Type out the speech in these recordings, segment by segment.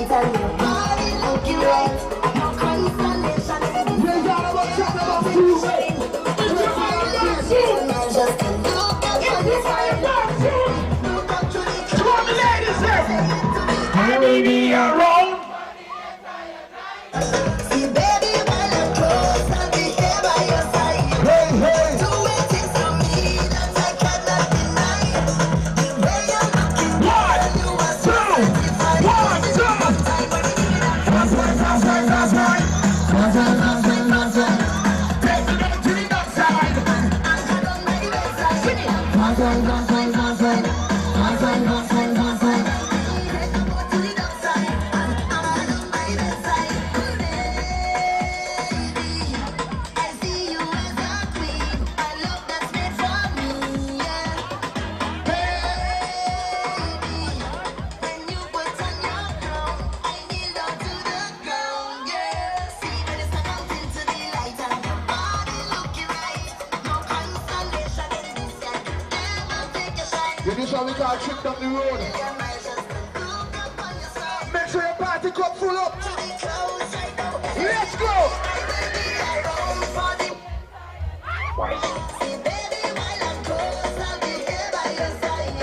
light and your body looking right. No consolation. Raise your hand up, check them up, two way. Just to look at your side. Look up to the Come on, the ladies there. Baby, around. See, baby, while I'm close, I'll be here by your side. Hey, hey. Doing things to me that I cannot deny. The way you're looking, girl, you are so satisfying. That's right. Take me down to the dark side. Anchored on my wayside. Sing it. Head over to the dark side. Anchored on my bedside. Baby, I see you as a queen. A love that's made for me, yeah. Baby, when you put on your crown, I kneel down to the ground, yeah. See, when it's not out into the light and your body looking right. No consolation in this yet. Never take a shine. You this how we call trip down the road. Your eyes just look up on your side. Make sure your party cup full up. To the close right now. Let's go. Baby, I roam for the See, baby, while I'm close, I'll be here by your side.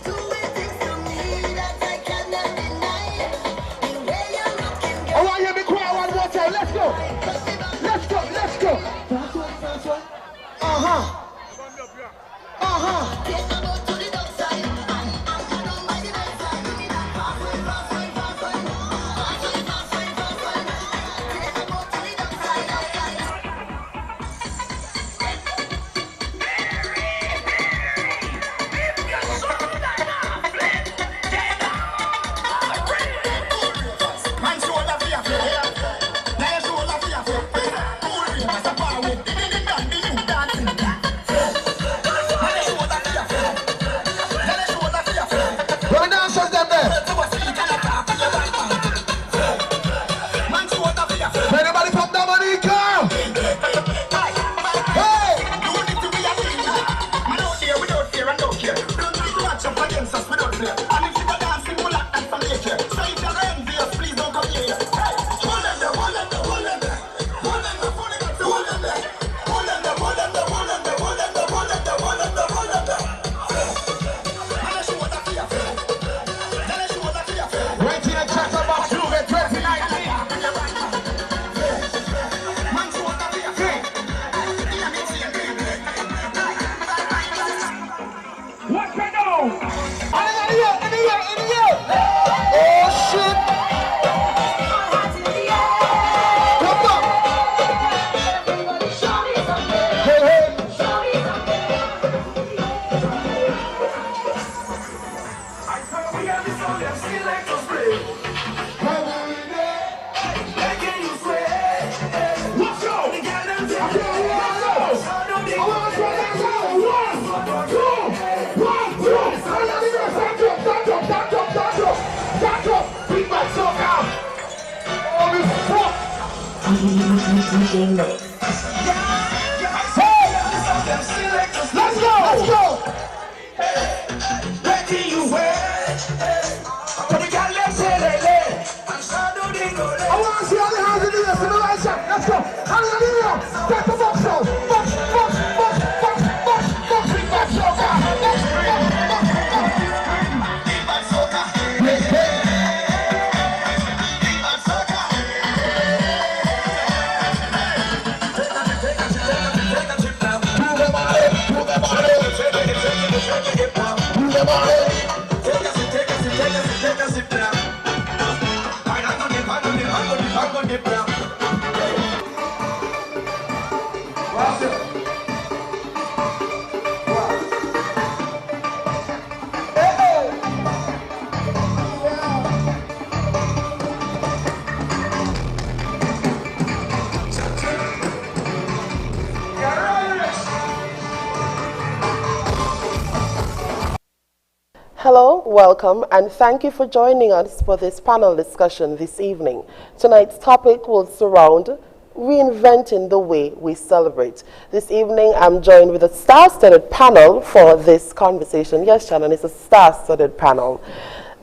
Doing things to me that I cannot deny. The way you're looking, I want you to be quiet one more time. Let's go. Let's go. take a boat to the dark side. I'm on my bedside. Fast way. Take a boat to the dark side. Man, shoulder for your feet. Now your shoulder for your feet. Cool breeze, that's a power whip. The new dancing. Man, your shoulder for your feet. Now your shoulder for your feet. Where the dancers them there? Man, shoulder for your feet. Anybody pop that money, girl? Hey! You need to be a leader. Man out there without fear and no care. Don't try to match up against us without fear. And if you go dancing, we'll act like some nature. So if you're envious, please don't come here. Hey! Hold them there. Hold them there. Man, your shoulder for your feet. Now your shoulder for your feet. Right in the chatter box, you get 2019. Man, shoulder for your feet. What we do? In the ear. Oh shit! Come on! Hey, hey! I thought we had this on them still like to spray. Every day, making you sweat. Let's go! The girl them take it. Let's go! I want to try that out. 1, 2, 1, 2. Stand up. Bring back so down. Oh, this fuck. Hey! Let's go! Ready you wait. Come we got let's say I want to see all the hands in the air. Let's go. Hallelujah. Get the box out. Box. Bring back so down. Bring back so down. Hello, welcome, and thank you for joining us for this panel discussion this evening. Tonight's topic will surround reinventing the way we celebrate. This evening, I'm joined with a star-studded panel for this conversation. Yes, Shannon, it's a star-studded panel.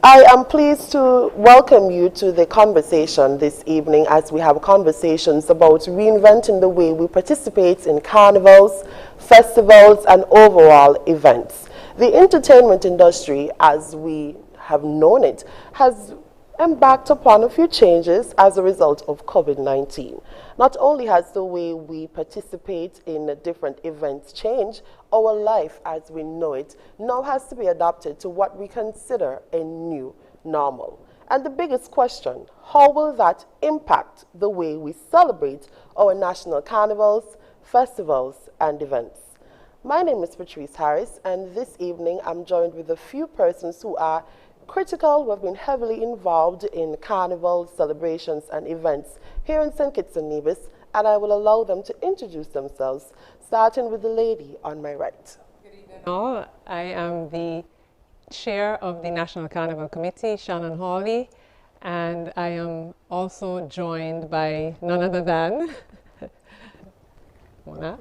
I am pleased to welcome you to the conversation this evening as we have conversations about reinventing the way we participate in carnivals, festivals, and overall events. The entertainment industry, as we have known it, has embarked upon a few changes as a result of COVID-19. Not only has the way we participate in different events changed, our life as we know it now has to be adapted to what we consider a new normal. And the biggest question, how will that impact the way we celebrate our national carnivals, festivals, and events? My name is Patrice Harris, and this evening I'm joined with a few persons who are critical, who have been heavily involved in carnival celebrations and events here in St. Kitts and Nevis, and I will allow them to introduce themselves, starting with the lady on my right. Good evening all. I am the chair of the National Carnival Committee, Shannon Hawley, and I am also joined by none other than Monarch.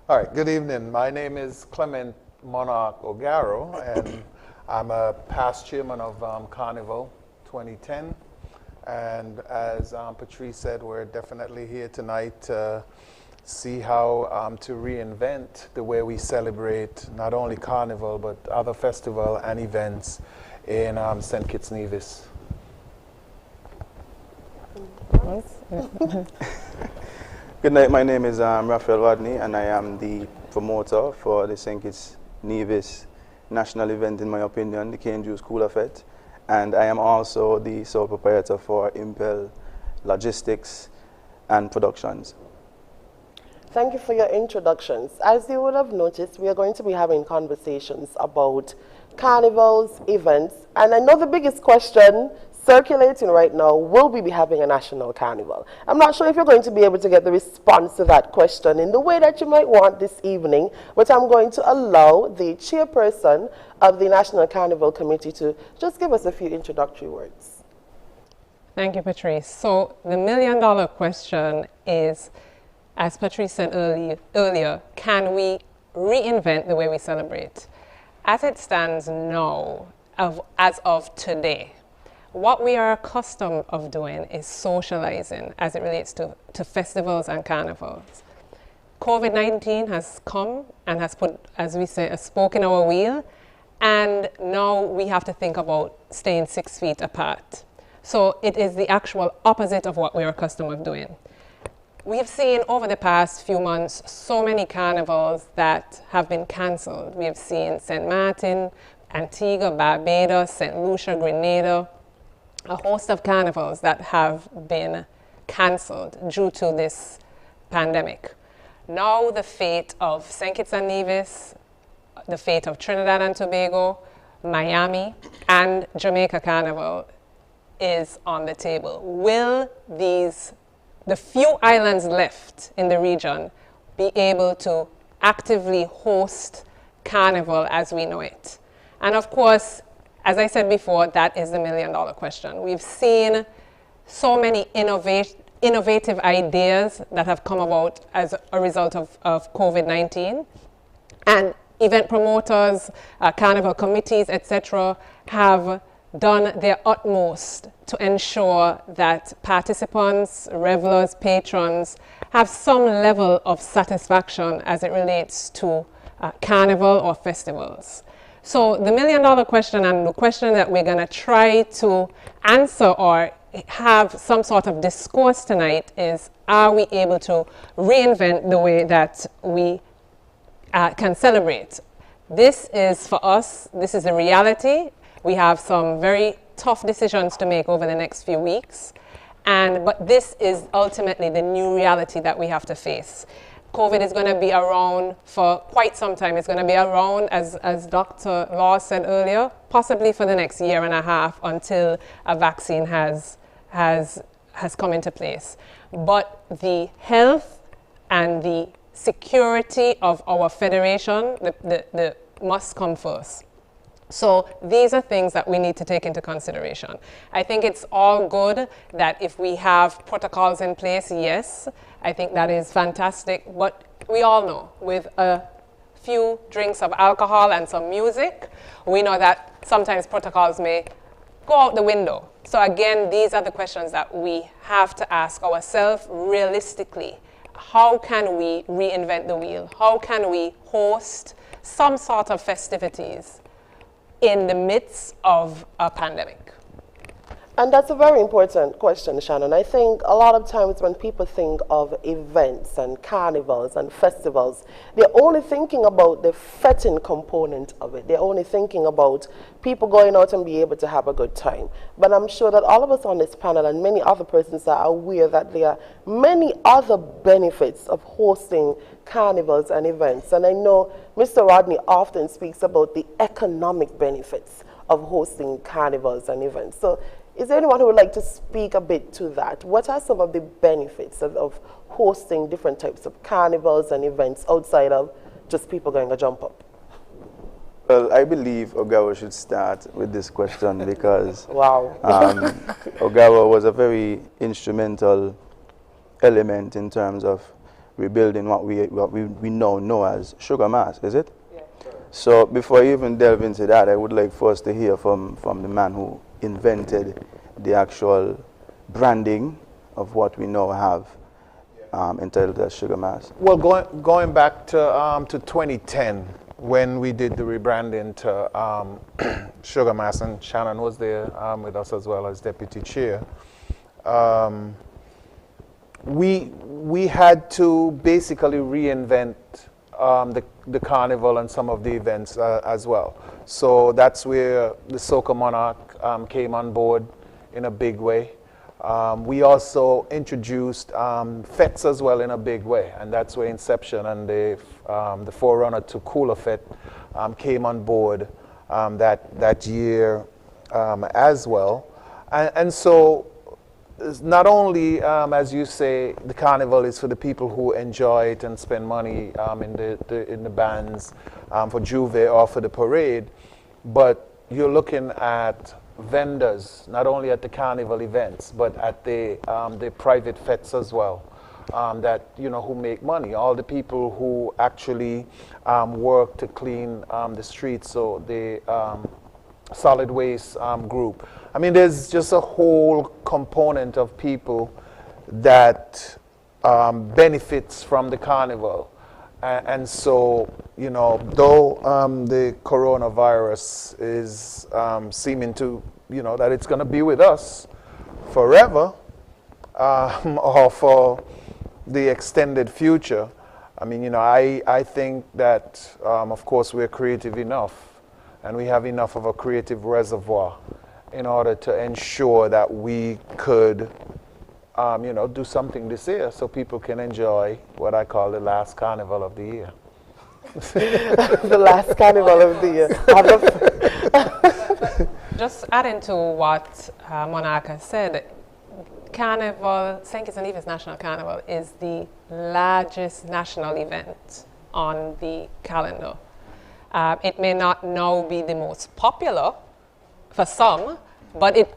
All right, good evening. My name is Clement Monarch Ogaro, and I'm a past chairman of Carnival 2010. And as Patrice said, we're definitely here tonight to see how to reinvent the way we celebrate not only Carnival, but other festival and events in St. Kitts Nevis. Good night, my name is Raphael, Rodney, and I am the promoter for the St. Kitts Nevis national event, in my opinion, the Cane School of It. And I am also the sole proprietor for Impel Logistics and Productions. Thank you for your introductions. As you would have noticed, we are going to be having conversations about carnivals, events, and I know the biggest question circulating right now, will we be having a national carnival? I'm not sure if you're going to be able to get the response to that question in the way that you might want this evening, but I'm going to allow the chairperson of the National Carnival Committee to just give us a few introductory words. Thank you, Patrice. So the million-dollar question is, as Patrice said earlier, can we reinvent the way we celebrate? As it stands now, as of today, what we are accustomed of doing is socializing as it relates to festivals and carnivals. COVID-19 has come and has put, as we say, a spoke in our wheel, and now we have to think about staying 6 feet apart. So it is the actual opposite of what we're accustomed of doing. We have seen over the past few months so many carnivals that have been cancelled. We have seen St. Martin, Antigua, Barbados, St. Lucia, Grenada, a host of carnivals that have been cancelled due to this pandemic. Now the fate of St. Kitts and Nevis, the fate of Trinidad and Tobago, Miami, and Jamaica Carnival is on the table. Will the few islands left in the region, be able to actively host Carnival as we know it? And of course, as I said before, that is the million-dollar question. We've seen so many innovative ideas that have come about as a result of COVID-19. And event promoters, carnival committees, etc., have done their utmost to ensure that participants, revelers, patrons have some level of satisfaction as it relates to carnival or festivals. So the million-dollar question, and the question that we're going to try to answer or have some sort of discourse tonight, is, are we able to reinvent the way that we can celebrate? This is, for us, this is the reality. We have some very tough decisions to make over the next few weeks, but this is ultimately the new reality that we have to face. COVID is going to be around for quite some time. It's going to be around, as Dr. Law said earlier, possibly for the next year and a half until a vaccine has come into place. But the health and the security of our federation the must come first. So these are things that we need to take into consideration. I think it's all good that if we have protocols in place, yes, I think that is fantastic. But we all know with a few drinks of alcohol and some music, we know that sometimes protocols may go out the window. So again, these are the questions that we have to ask ourselves realistically. How can we reinvent the wheel? How can we host some sort of festivities in the midst of a pandemic? And that's a very important question, Shannon. I think a lot of times when people think of events and carnivals and festivals, they're only thinking about the fetting component of it. They're only thinking about people going out and be able to have a good time. But I'm sure that all of us on this panel and many other persons are aware that there are many other benefits of hosting carnivals and events. And I know Mr. Rodney often speaks about the economic benefits of hosting carnivals and events. So is there anyone who would like to speak a bit to that? What are some of the benefits of hosting different types of carnivals and events outside of just people going to jump up? Well, I believe Ogawa should start with this question because Wow. Ogawa was a very instrumental element in terms of rebuilding what we now know as Sugar Mass, is it? Yeah. So before I even delve into that, I would like for us to hear from the man who invented the actual branding of what we now have entitled as Sugar Mass. Well, going back to 2010, when we did the rebranding to Sugar Mass, and Shannon was there with us as well as deputy chair, we had to basically reinvent the carnival and some of the events as well. So that's where the Soca Monarch came on board in a big way. We also introduced fetes as well in a big way, and that's where Inception and the forerunner to Cooler Fete came on board that year as well. And so not only, as you say, the carnival is for the people who enjoy it and spend money in the bands for Juve or for the parade, but you're looking at vendors, not only at the carnival events, but at the private fetes as well, that, you know, who make money. All the people who actually work to clean the streets, so the solid waste group. I mean, there's just a whole component of people that benefits from the carnival. And so, you know, though the coronavirus is seeming to, you know, that it's going to be with us forever or for the extended future, I mean, you know, I think that, of course, we're creative enough and we have enough of a creative reservoir in order to ensure that we could, you know, do something this year so people can enjoy what I call the last carnival of the year. The last carnival of the year. Just adding to what Monarch has said, Carnival, St. Kitts and Nevis National Carnival is the largest national event on the calendar. It may not now be the most popular for some, but it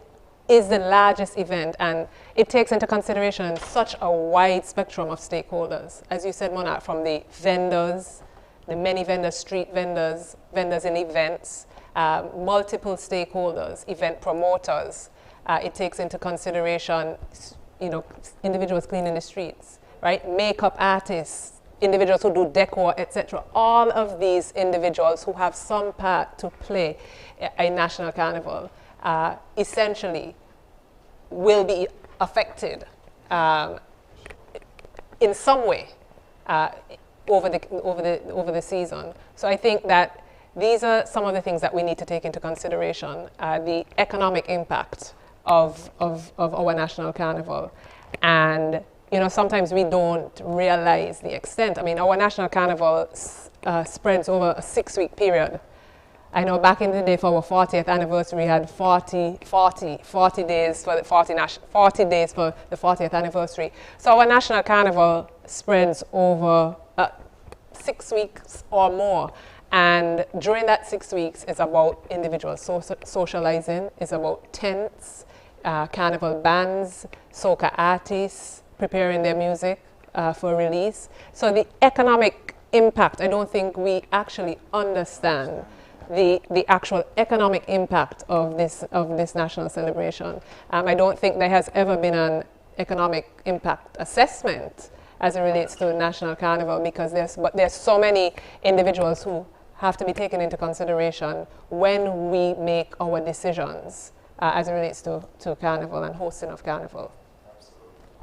is the largest event, and it takes into consideration such a wide spectrum of stakeholders. As you said, Monarch, from the vendors, the many vendors, street vendors, vendors in events, multiple stakeholders, event promoters. It takes into consideration, you know, individuals cleaning the streets, right? Makeup artists, individuals who do decor, etc. All of these individuals who have some part to play in National Carnival essentially will be affected in some way over the season. So I think that these are some of the things that we need to take into consideration: the economic impact of our National Carnival, and you know, sometimes we don't realize the extent. I mean, our National Carnival spreads over a 6-week period. I know back in the day for our 40th anniversary, we had 40 days for the 40 days for the 40th anniversary. So our National Carnival spreads over 6 weeks or more. And during that 6 weeks, it's about individuals socializing, it's about tents, carnival bands, soca artists preparing their music for release. So the economic impact. I don't think we actually understand the actual economic impact of this national celebration. I don't think there has ever been an economic impact assessment as it relates to National Carnival, because there's so many individuals who have to be taken into consideration when we make our decisions as it relates to Carnival and hosting of Carnival.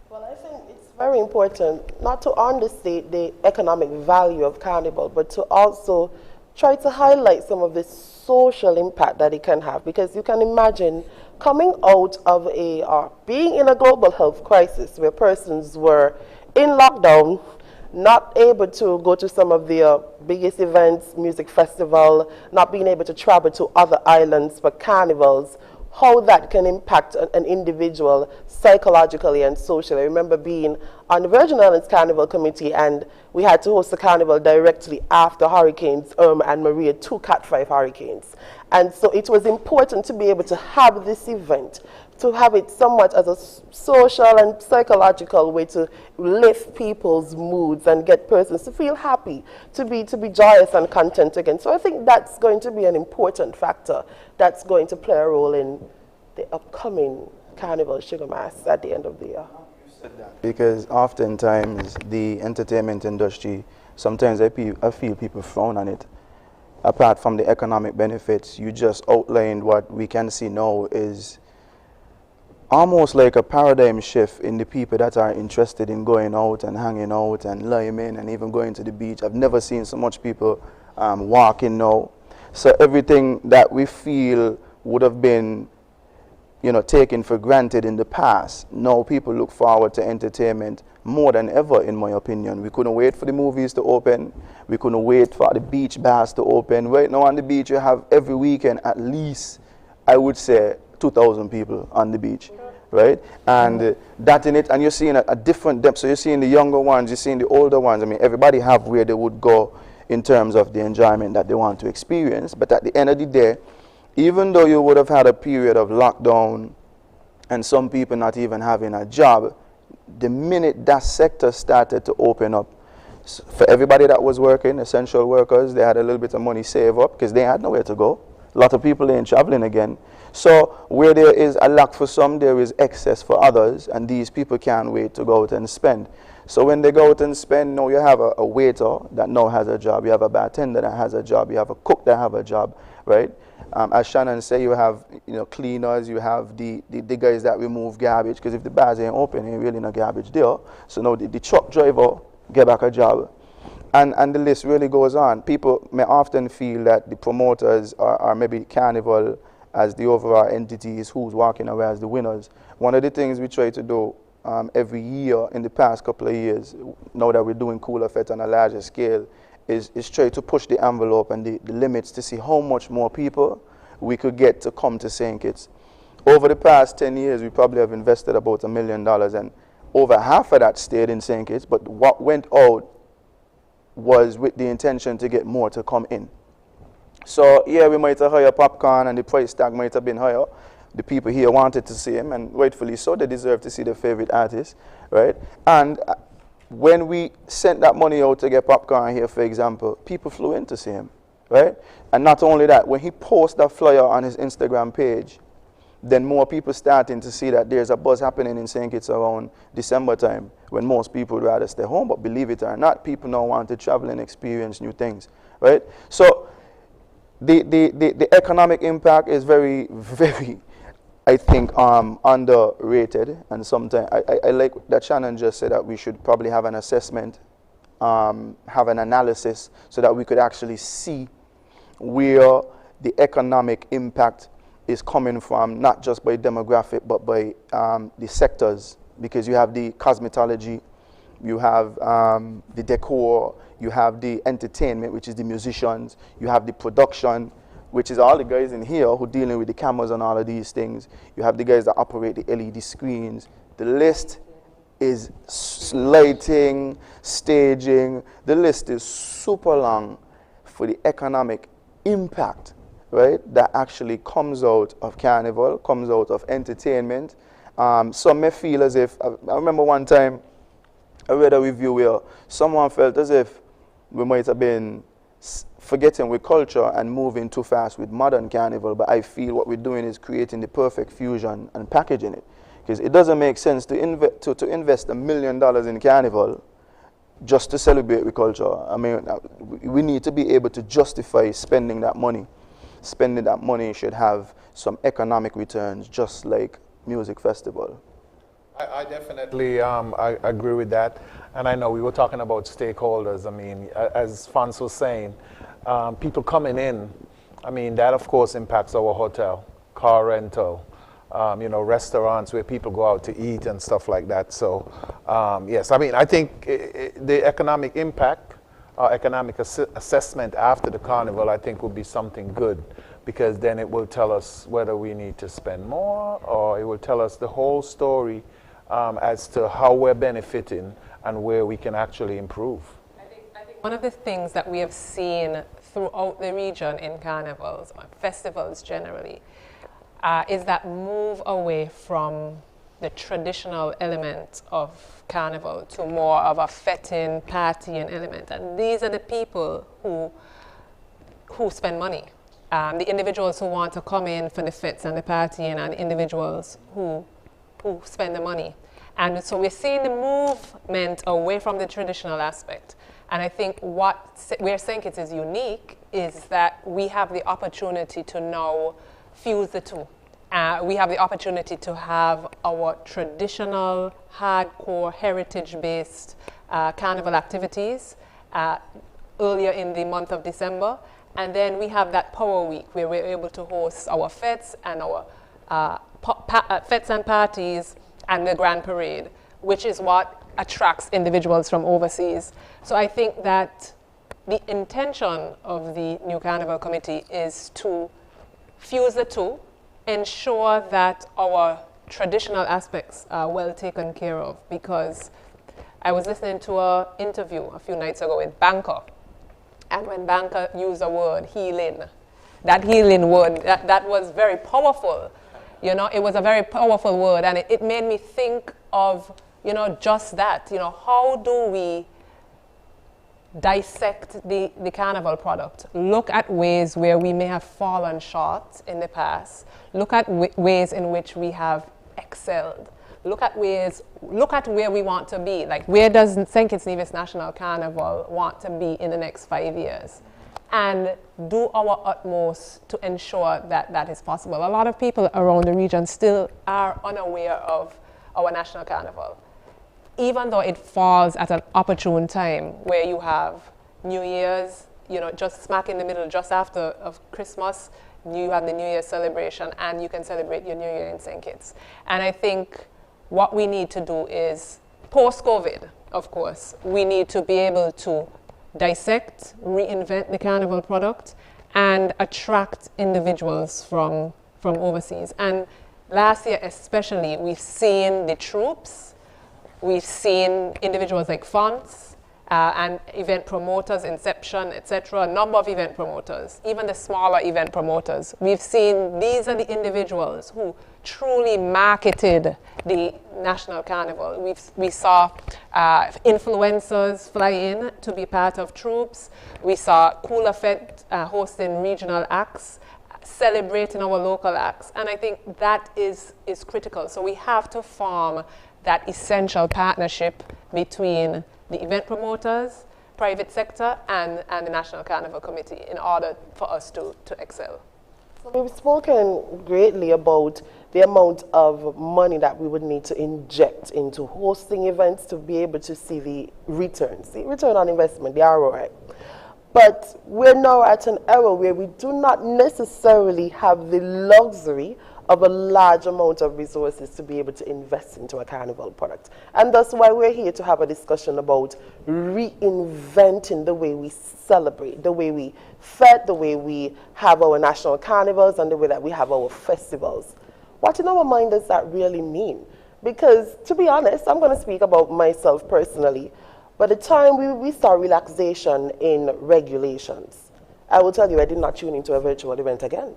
Well, I think it's very important not to understate the economic value of Carnival, but to also try to highlight some of the social impact that it can have, because you can imagine coming out of being in a global health crisis where persons were in lockdown, not able to go to some of the biggest events, music festival, not being able to travel to other islands for carnivals, how that can impact an individual psychologically and socially. I remember being on the Virgin Islands Carnival Committee, and we had to host the carnival directly after Hurricanes Irma and Maria, 2 Cat 5 hurricanes. And so it was important to be able to have this event, to have it somewhat as a social and psychological way to lift people's moods and get persons to feel happy, to be joyous and content again. So I think that's going to be an important factor that's going to play a role in the upcoming Carnival Sugar Mass at the end of the year. Because oftentimes the entertainment industry, sometimes I feel people frown on it. Apart from the economic benefits, you just outlined what we can see now is almost like a paradigm shift in the people that are interested in going out and hanging out and liming and even going to the beach. I've never seen so much people walking now. So everything that we feel would have been, taken for granted in the past, now people look forward to entertainment more than ever, in my opinion. We couldn't wait for the movies to open. We couldn't wait for the beach bars to open. Right now on the beach, you have every weekend at least, I would say, 2,000 people on the beach, right? And that in it, and you're seeing a different depth. So you're seeing the younger ones, you're seeing the older ones. I mean, everybody have where they would go in terms of the enjoyment that they want to experience. But at the end of the day, even though you would have had a period of lockdown and some people not even having a job, the minute that sector started to open up, for everybody that was working, essential workers, they had a little bit of money saved up because they had nowhere to go. A lot of people ain't traveling again. So where there is a lack for some, there is excess for others, and these people can't wait to go out and spend. So when they go out and spend, now you have a waiter that now has a job, you have a bartender that has a job, you have a cook that have a job, right? As Shannon said, you have cleaners, you have the guys that remove garbage, because if the bars ain't open, ain't really no garbage there. So now the truck driver get back a job. And the list really goes on. People may often feel that the promoters are maybe Carnival as the overall entities who's walking away as the winners. One of the things we try to do every year in the past couple of years, now that we're doing Cooler Fete on a larger scale, is try to push the envelope and the limits to see how much more people we could get to come to St. Kitts. Over the past 10 years, we probably have invested about $1 million, and over half of that stayed in St. Kitts, but what went out was with the intention to get more to come in. So yeah, we might have hired popcorn and the price tag might have been higher. The people here wanted to see him, and rightfully so, they deserve to see their favorite artist, right? And when we sent that money out to get popcorn here, for example, people flew in to see him, right? And not only that, when he posts that flyer on his Instagram page, then more people starting to see that there's a buzz happening in St. Kitts around December time, when most people would rather stay home. But believe it or not, people now want to travel and experience new things, right? So the economic impact is very, very, I think, underrated. And sometimes I like that Shannon just said that we should probably have an assessment, have an analysis, so that we could actually see where the economic impact is coming from, not just by demographic, but by the sectors. Because you have the cosmetology, you have the decor, you have the entertainment, which is the musicians, you have the production, which is all the guys in here who are dealing with the cameras and all of these things. You have the guys that operate the LED screens. The list is lighting, staging. The list is super long for the economic impact, right, that actually comes out of Carnival, comes out of entertainment. Some may feel as if, I remember one time I read a review where someone felt as if we might have been forgetting with culture and moving too fast with modern Carnival, but I feel what we're doing is creating the perfect fusion and packaging it. Because it doesn't make sense to invest $1 million in Carnival just to celebrate with culture. I mean, we need to be able to justify spending that money. Spending that money should have some economic returns, just like music festival. I definitely I agree with that. And I know we were talking about stakeholders. I mean, as Fons was saying, people coming in, I mean, that of course impacts our hotel, car rental, you know, restaurants where people go out to eat and stuff like that. So, yes, I mean, I think the economic impact, economic assessment after the carnival, I think would be something good, because then it will tell us whether we need to spend more, or it will tell us the whole story as to how we're benefiting and where we can actually improve. I think one of the things that we have seen throughout the region in carnivals, or festivals generally, is that move away from the traditional element of carnival to more of a fetting, partying element. And these are the people who spend money. The individuals who want to come in for the fits and the partying, and the individuals who spend the money. And so we're seeing the movement away from the traditional aspect. And I think where St. Kitts is unique is that we have the opportunity to now fuse the two. We have the opportunity to have our traditional, hardcore, heritage-based carnival activities earlier in the month of December. And then we have that Power Week where we're able to host our fetes and our fetes and parties and the Grand Parade, which is what attracts individuals from overseas. So I think that the intention of the new Carnival Committee is to fuse the two, ensure that our traditional aspects are well taken care of, because I was listening to an interview a few nights ago with Banker, and when Banker used the word healing, that healing word, that was very powerful. You know, it was a very powerful word, and it made me think of, you know, just that. You know, how do we dissect the carnival product? Look at ways where we may have fallen short in the past. Look at ways in which we have excelled. Look at where we want to be. Like, where does St. Kitts Nevis National Carnival want to be in the next 5 years? And do our utmost to ensure that that is possible. A lot of people around the region still are unaware of our national carnival, even though it falls at an opportune time where you have New Year's, you know, just smack in the middle, just after of Christmas, you have the New Year's celebration, and you can celebrate your New Year in St. Kitts. And I think what we need to do is, post-COVID, of course, we need to be able to dissect, reinvent the carnival product, and attract individuals from overseas. And last year especially, we've seen the troops, we've seen individuals like Fonts, and event promoters, Inception, etc., a number of event promoters, even the smaller event promoters. We've seen these are the individuals who truly marketed the National Carnival. We saw influencers fly in to be part of troops. We saw Cooler Fed hosting regional acts, celebrating our local acts. And I think that is critical. So we have to form that essential partnership between the event promoters, private sector, and the National Carnival Committee in order for us to excel. So we've spoken greatly about the amount of money that we would need to inject into hosting events to be able to see the returns, the return on investment, the ROI. But we're now at an era where we do not necessarily have the luxury of a large amount of resources to be able to invest into a carnival product. And that's why we're here to have a discussion about reinventing the way we celebrate, the way we fet, the way we have our national carnivals, and the way that we have our festivals. What in our mind does that really mean? Because, to be honest, I'm going to speak about myself personally. By the time we saw relaxation in regulations, I will tell you I did not tune into a virtual event again.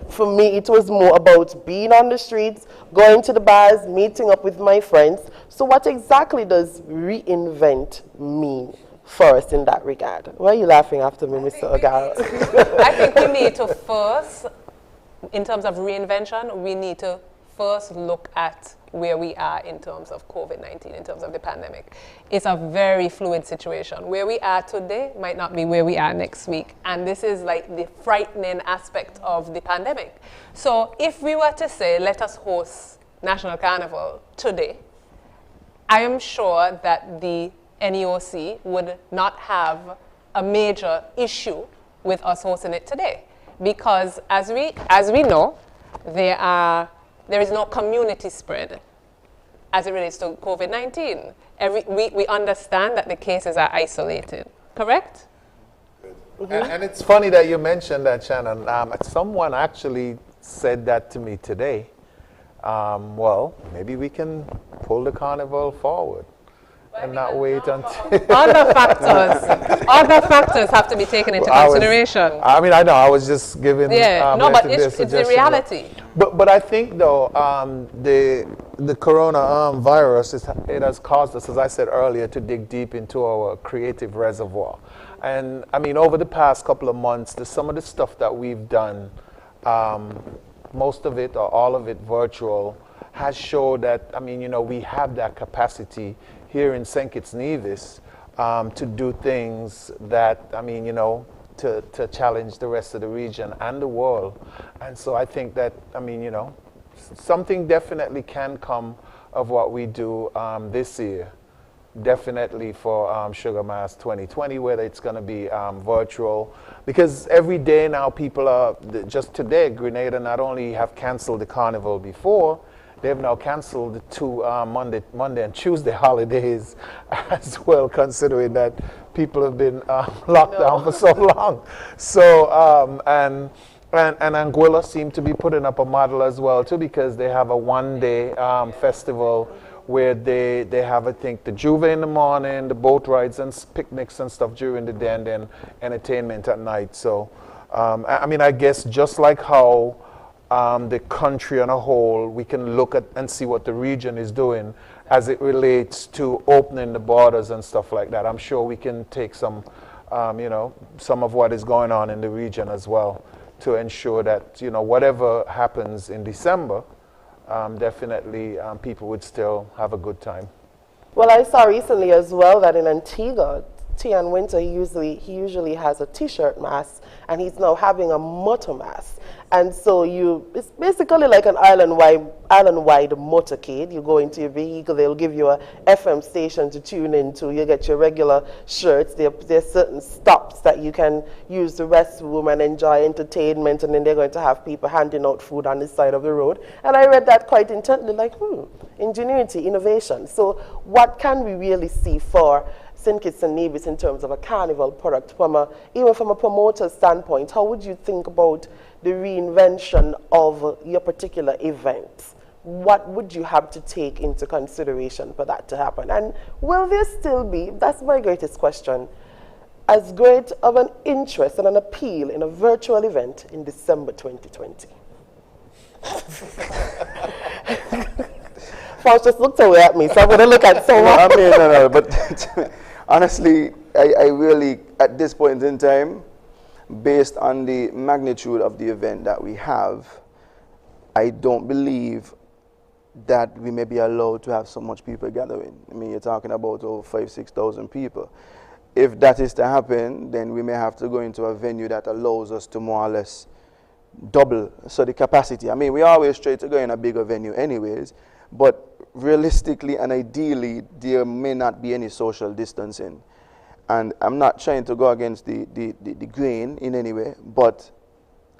For me, it was more about being on the streets, going to the bars, meeting up with my friends. So what exactly does reinvent mean first in that regard? Why are you laughing after me, Mr. O'Gara? I think we need to first, in terms of reinvention, we need to first look at where we are in terms of COVID-19, in terms of the pandemic. It's a very fluid situation. Where we are today might not be where we are next week. And this is like the frightening aspect of the pandemic. So if we were to say, let us host National Carnival today, I am sure that the NEOC would not have a major issue with us hosting it today. Because as we know, there is no community spread as it relates to COVID-19. We understand that the cases are isolated, correct? And it's funny that you mentioned that, Shannon. Someone actually said that to me today. Well, maybe we can pull the carnival forward and not wait until... Other factors have to be taken into consideration. I know, I was just giving... but it's the reality. But I think, though, the corona virus, it has caused us, as I said earlier, to dig deep into our creative reservoir. And, I mean, over the past couple of months, some of the stuff that we've done, most of it or all of it virtual, has showed that, I mean, we have that capacity here in St. Kitts Nevis to do things that, I mean, to challenge the rest of the region and the world. And so I think that, I mean, something definitely can come of what we do this year. Definitely for Sugar Mass 2020, whether it's going to be virtual. Because every day now people are, just today, Grenada not only have canceled the carnival before, they've now canceled the two Monday and Tuesday holidays as well, considering that people have been locked down for so long. So, and Anguilla seem to be putting up a model as well too, because they have a one-day festival where they have, I think, the Juve in the morning, the boat rides and picnics and stuff during the day, and then entertainment at night. So, I mean, I guess just like how the country on a whole, we can look at and see what the region is doing as it relates to opening the borders and stuff like that. I'm sure we can take some, some of what is going on in the region as well to ensure that, whatever happens in December, definitely people would still have a good time. Well, I saw recently as well that in Antigua, Tian Winter, he usually has a t-shirt mass, and he's now having a motor mass. And so it's basically like an island-wide motorcade. You go into your vehicle, they'll give you a FM station to tune into. You get your regular shirts. There's certain stops that you can use the restroom and enjoy entertainment, and then they're going to have people handing out food on the side of the road. And I read that quite intently, like, ingenuity, innovation. So what can we really see for St. Kitts and Nevis in terms of a carnival product, even from a promoter standpoint? How would you think about the reinvention of your particular event? What would you have to take into consideration for that to happen? And will there still be, that's my greatest question, as great of an interest and an appeal in a virtual event in December 2020? Faust just looked away at me, so I'm going to look at someone. No, but honestly, I really, at this point in time, based on the magnitude of the event that we have, I don't believe that we may be allowed to have so much people gathering. I mean, you're talking about over 5,000–6,000 people. If that is to happen, then we may have to go into a venue that allows us to more or less double the capacity. I mean, we always try to go in a bigger venue anyways, but realistically and ideally, there may not be any social distancing. And I'm not trying to go against the grain in any way, but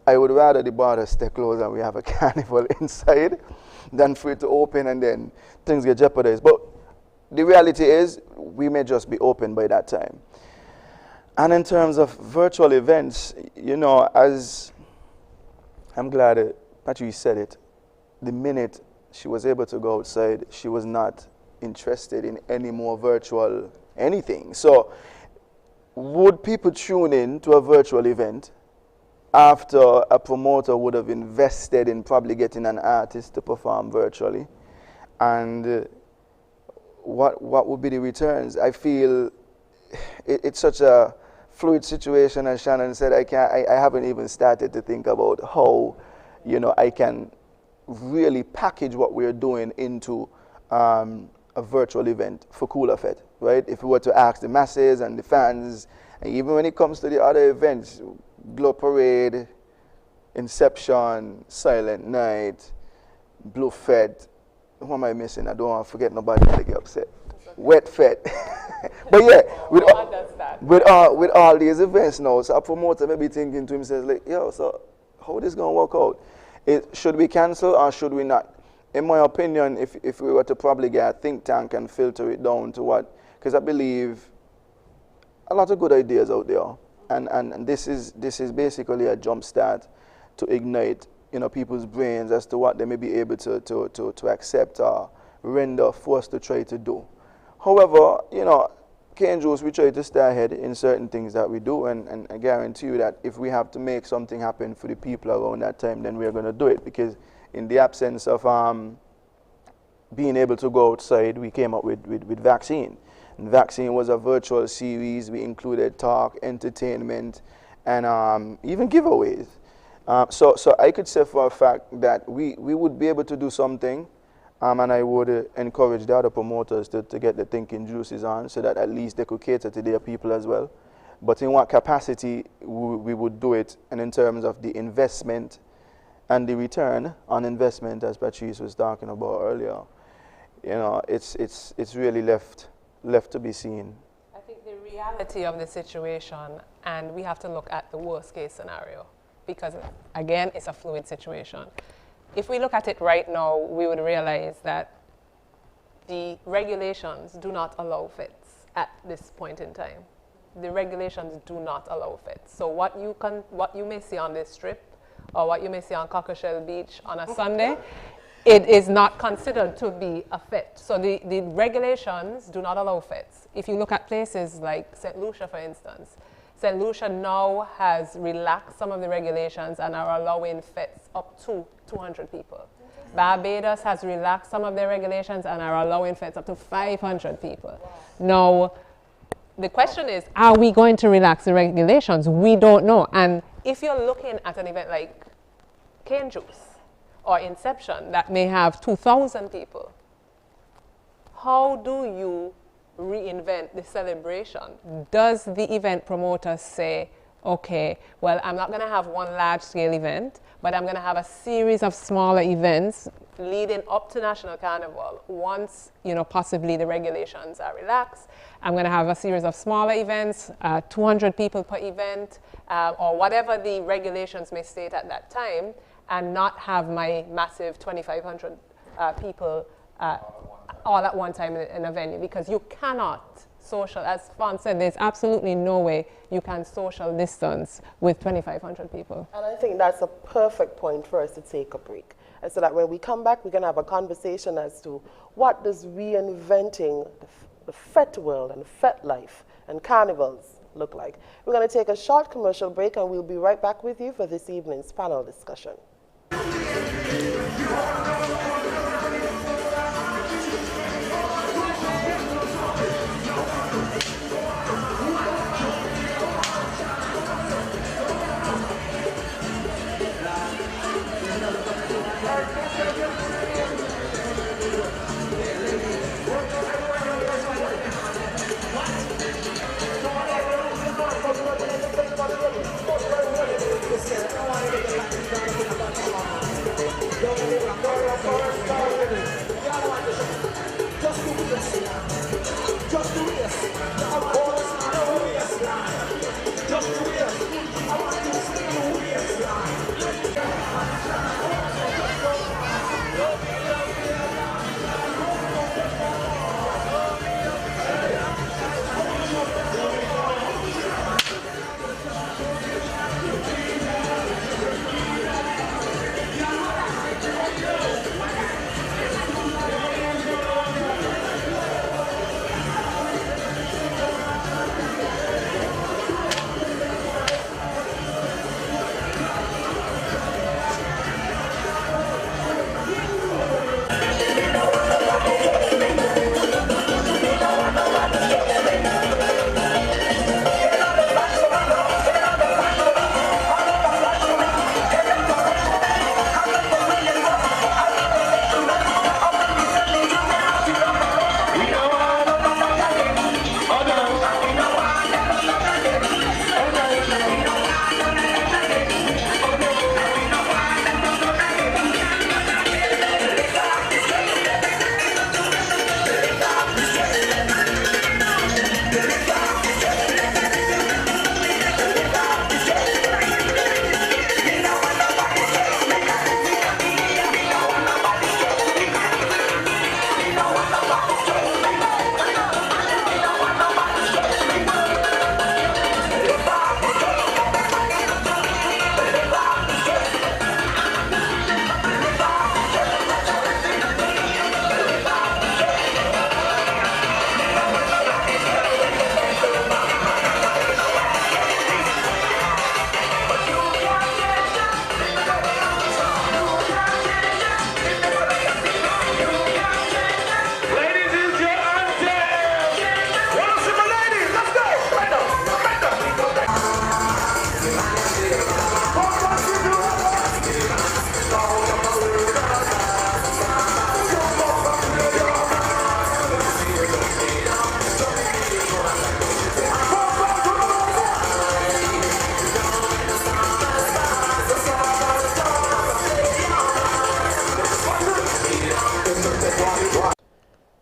I would rather the borders stay closed and we have a carnival inside than for it to open and then things get jeopardized. But the reality is we may just be open by that time. And in terms of virtual events, as I'm glad Patrice said it, the minute she was able to go outside, she was not interested in any more virtual anything. So would people tune in to a virtual event after a promoter would have invested in probably getting an artist to perform virtually? And what would be the returns? I feel it's such a fluid situation, as Shannon said. I haven't even started to think about how, I can really package what we're doing into a virtual event for Cooler Fed, right? If we were to ask the masses and the fans, and even when it comes to the other events, Glow Parade, Inception, Silent Night, Blue Fed, what am I missing? I don't want to forget nobody to get upset. Wet Fed. But yeah, with all these events now, so a promoter may be thinking to himself, like, yo, so how this going to work out? Should we cancel or should we not? In my opinion, if we were to probably get a think tank and filter it down to what, because I believe a lot of good ideas out there, and this is basically a jump start to ignite people's brains as to what they may be able to accept or render, forced to try to do. However, Cane Juice, we try to stay ahead in certain things that we do, and I guarantee you that if we have to make something happen for the people around that time, then we're going to do it, because in the absence of being able to go outside, we came up with Vaccine. And Vaccine was a virtual series. We included talk, entertainment, and even giveaways. So I could say for a fact that we would be able to do something, and I would encourage the other promoters to get the thinking juices on, so that at least they could cater to their people as well. But in what capacity we would do it, and in terms of the investment and the return on investment, as Patrice was talking about earlier, it's really left to be seen. I think the reality of the situation, and we have to look at the worst case scenario, because again, it's a fluid situation. If we look at it right now, we would realize that the regulations do not allow fits at this point in time. The regulations do not allow fits. So what you may see on this strip, or what you may see on Cockleshell Beach on a Sunday, it is not considered to be a fit. So the regulations do not allow fits. If you look at places like St. Lucia, for instance, St. Lucia now has relaxed some of the regulations and are allowing fits up to 200 people. Barbados has relaxed some of their regulations and are allowing fits up to 500 people. Now, the question is, are we going to relax the regulations? We don't know. And if you're looking at an event like Cane Juice or Inception that may have 2,000 people, how do you reinvent the celebration? Does the event promoter say, okay, well, I'm not going to have one large-scale event, but I'm going to have a series of smaller events leading up to National Carnival. Once, possibly the regulations are relaxed, I'm going to have a series of smaller events, 200 people per event, or whatever the regulations may state at that time, and not have my massive 2,500 people all at one time in a venue, because you cannot social, as Fawn said, there's absolutely no way you can social distance with 2,500 people. And I think that's a perfect point for us to take a break. And so that when we come back, we're going to have a conversation as to what does reinventing the FET world and FET life and carnivals look like. We're going to take a short commercial break, and we'll be right back with you for this evening's panel discussion.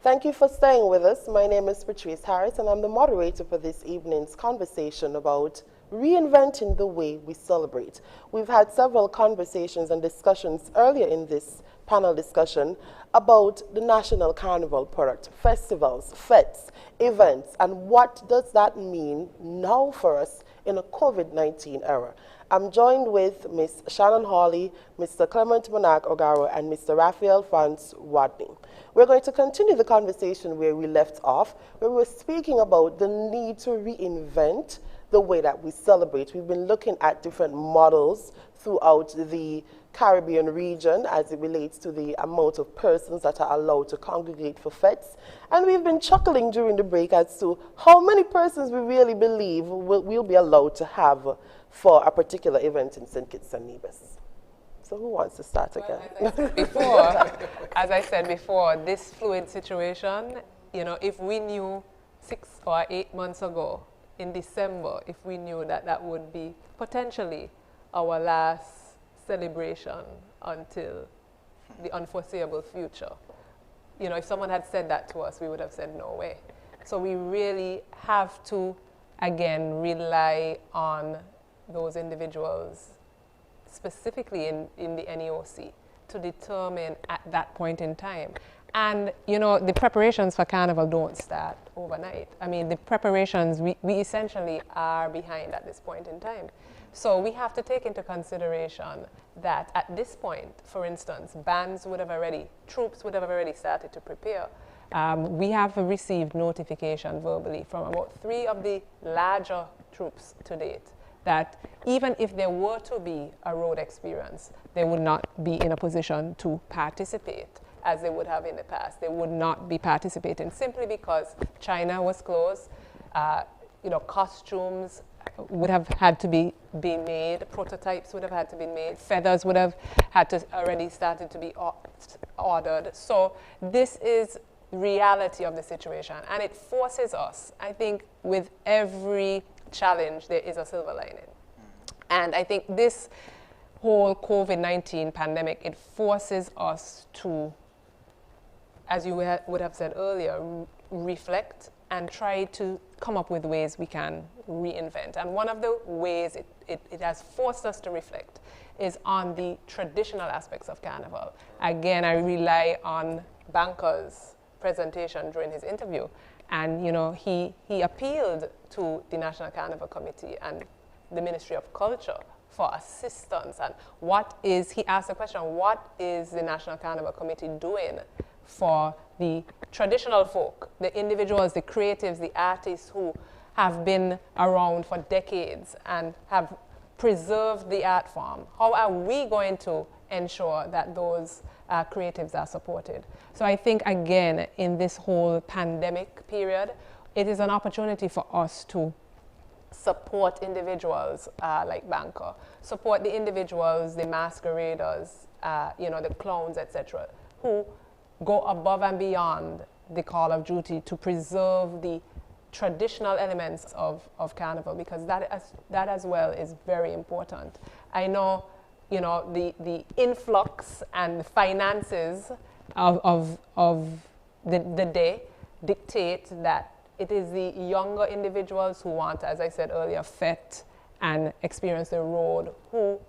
Thank you for staying with us. My name is Patrice Harris, and I'm the moderator for this evening's conversation about reinventing the way we celebrate. We've had several conversations and discussions earlier in this panel discussion about the National Carnival product, festivals, fetes, events, and what does that mean now for us in a COVID-19 era. I'm joined with Ms. Shannon Hawley, Mr. Clement Monarch Ogaro, and Mr. Raphael Rodney. We're going to continue the conversation where we left off, where we were speaking about the need to reinvent the way that we celebrate. We've been looking at different models throughout the Caribbean region as it relates to the amount of persons that are allowed to congregate for fetes. And we've been chuckling during the break as to how many persons we really believe we'll be allowed to have for a particular event in St. Kitts and Nevis. So who wants to start again? As I said before, this fluid situation, you know, if we knew 6 or 8 months ago in December, if we knew that that would be potentially our last celebration until the unforeseeable future, you know, if someone had said that to us, we would have said no way. So we really have to, again, rely on those individuals, specifically in the NEOC, to determine at that point in time. And, you know, the preparations for Carnival don't start overnight. I mean, the preparations, we essentially are behind at this point in time. So we have to take into consideration that at this point, for instance, bands would have already, troops would have already started to prepare. We have received notification verbally from about 3 of the larger troops to date that even if there were to be a road experience, they would not be in a position to participate as they would have in the past. They would not be participating simply because China was closed. You know, costumes would have had to be made, prototypes would have had to be made, feathers would have had to already started to be ordered. So this is reality of the situation, and it forces us, I think, with every challenge, there is a silver lining. And I think this whole COVID-19 pandemic, it forces us to, as you would have said earlier, reflect and try to come up with ways we can reinvent. And one of the ways it has forced us to reflect is on the traditional aspects of Carnival. Again, I rely on Banker's presentation during his interview. And, you know, he appealed to the National Carnival Committee and the Ministry of Culture for assistance. And he asked the question, what is the National Carnival Committee doing for the traditional folk, the individuals, the creatives, the artists who have been around for decades and have preserved the art form? How are we going to ensure that those creatives are supported? So I think, again, in this whole pandemic period, it is an opportunity for us to support individuals like Banker, support the individuals, the masqueraders, you know, the clowns, etc., who go above and beyond the call of duty to preserve the traditional elements of Carnival, because that as well is very important. I know, you know, the influx and the finances of the day dictate that it is the younger individuals who want, as I said earlier, fete and experience the road, who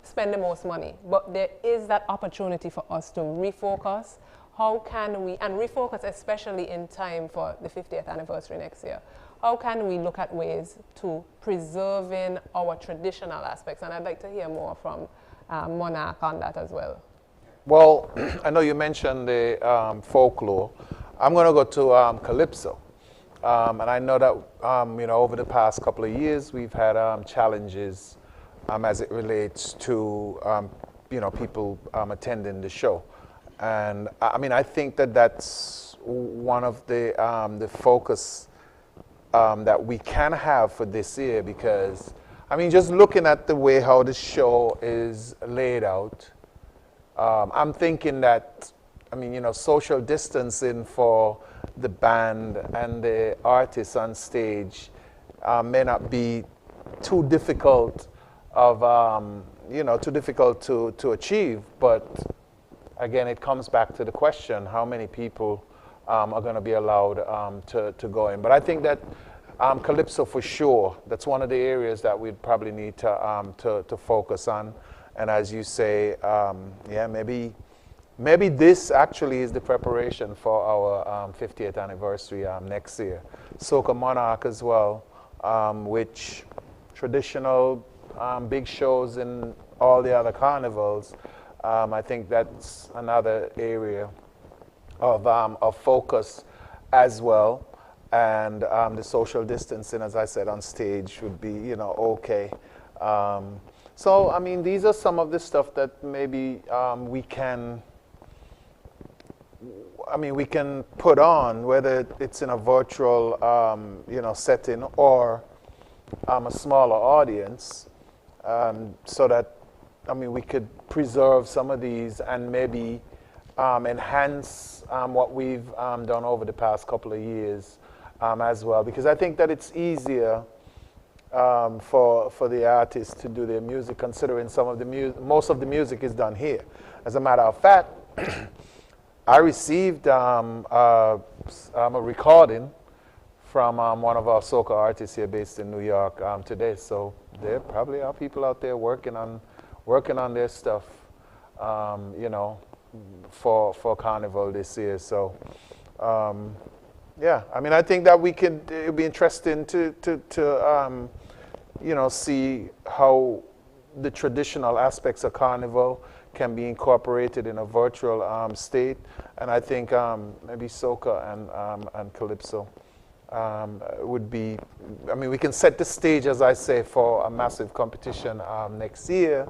spend the most money. But there is that opportunity for us to refocus. How can we, and refocus especially in time for the 50th anniversary next year, how can we look at ways to preserving our traditional aspects? And I'd like to hear more from Monarch on that as well. Well, I know you mentioned the folklore. I'm going to go to Calypso. And I know that, you know, over the past couple of years, we've had challenges as it relates to, you know, people attending the show. And I mean, I think that that's one of the focus that we can have for this year, because, I mean, just looking at the way how the show is laid out, I'm thinking that, I mean, you know, social distancing for the band and the artists on stage may not be too difficult you know, too difficult to achieve. But again, it comes back to the question, how many people are going to be allowed to go in. But I think that Calypso for sure, that's one of the areas that we'd probably need to focus on. And as you say, yeah, maybe this actually is the preparation for our 50th anniversary next year. Soca Monarch as well, which traditional big shows in all the other carnivals. I think that's another area of focus as well. And the social distancing, as I said, on stage would be, you know, okay. So, I mean, these are some of the stuff that maybe we can put on, whether it's in a virtual, you know, setting or a smaller audience, so that, I mean, we could preserve some of these and maybe enhance what we've done over the past couple of years as well. Because I think that it's easier for the artists to do their music, considering most of the music is done here. As a matter of fact, I received a recording from one of our soca artists here based in New York today. So there probably are people out there working on their stuff, you know, for Carnival this year. So yeah, I mean, I think that it'll be interesting to you know, see how the traditional aspects of Carnival can be incorporated in a virtual state. And I think maybe soca and Calypso would be, I mean, we can set the stage, as I say, for a massive competition next year,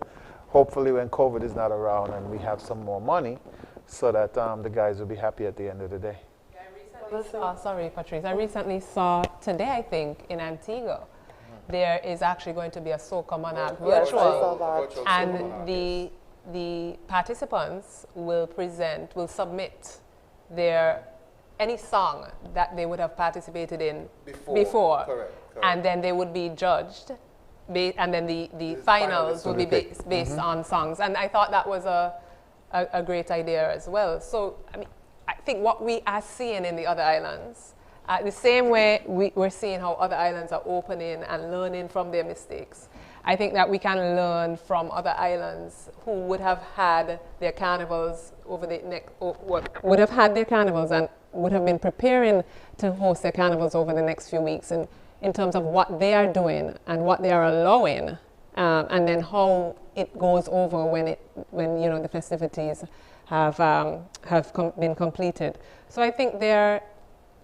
hopefully when COVID is not around and we have some more money, so that the guys will be happy at the end of the day. Sorry, Patrice. I recently saw today, I think, in Antigua, there is actually going to be a Soca Monarch virtual, and the participants will submit any song that they would have participated in before. Correct. And then they would be judged, and then the finals will be based on songs. And I thought that was a great idea as well. So, I mean, I think what we are seeing in the other islands, the same way we're seeing how other islands are opening and learning from their mistakes, I think that we can learn from other islands who would have had their carnivals would have had their carnivals and would have been preparing to host their carnivals over the next few weeks, and in terms of what they are doing and what they are allowing, and then how it goes over when you know the festivities have been completed. So I think there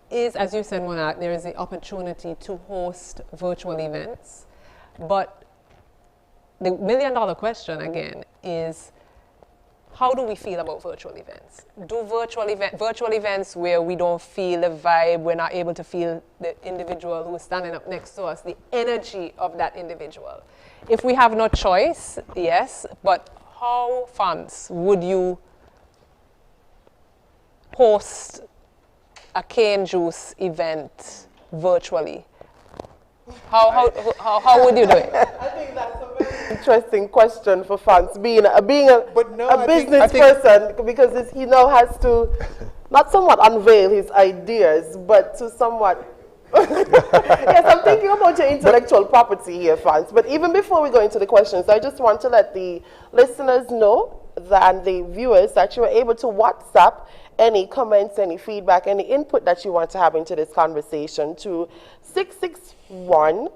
is, as you said, Monarch, there is the opportunity to host virtual events, but the $1 million question again is, how do we feel about virtual events? Do virtual events where we don't feel the vibe, we're not able to feel the individual who is standing up next to us, the energy of that individual. If we have no choice, yes, but how, Fans, would you host a cane juice event virtually? How would you do it? I think that's a very interesting question for Fans, being a business person, because he now has to not somewhat unveil his ideas, but to somewhat yes, I'm thinking about your intellectual property here, Fans. But even before we go into the questions, I just want to let the listeners know and the viewers that you are able to WhatsApp any comments, any feedback, any input that you want to have into this conversation to 661-5183.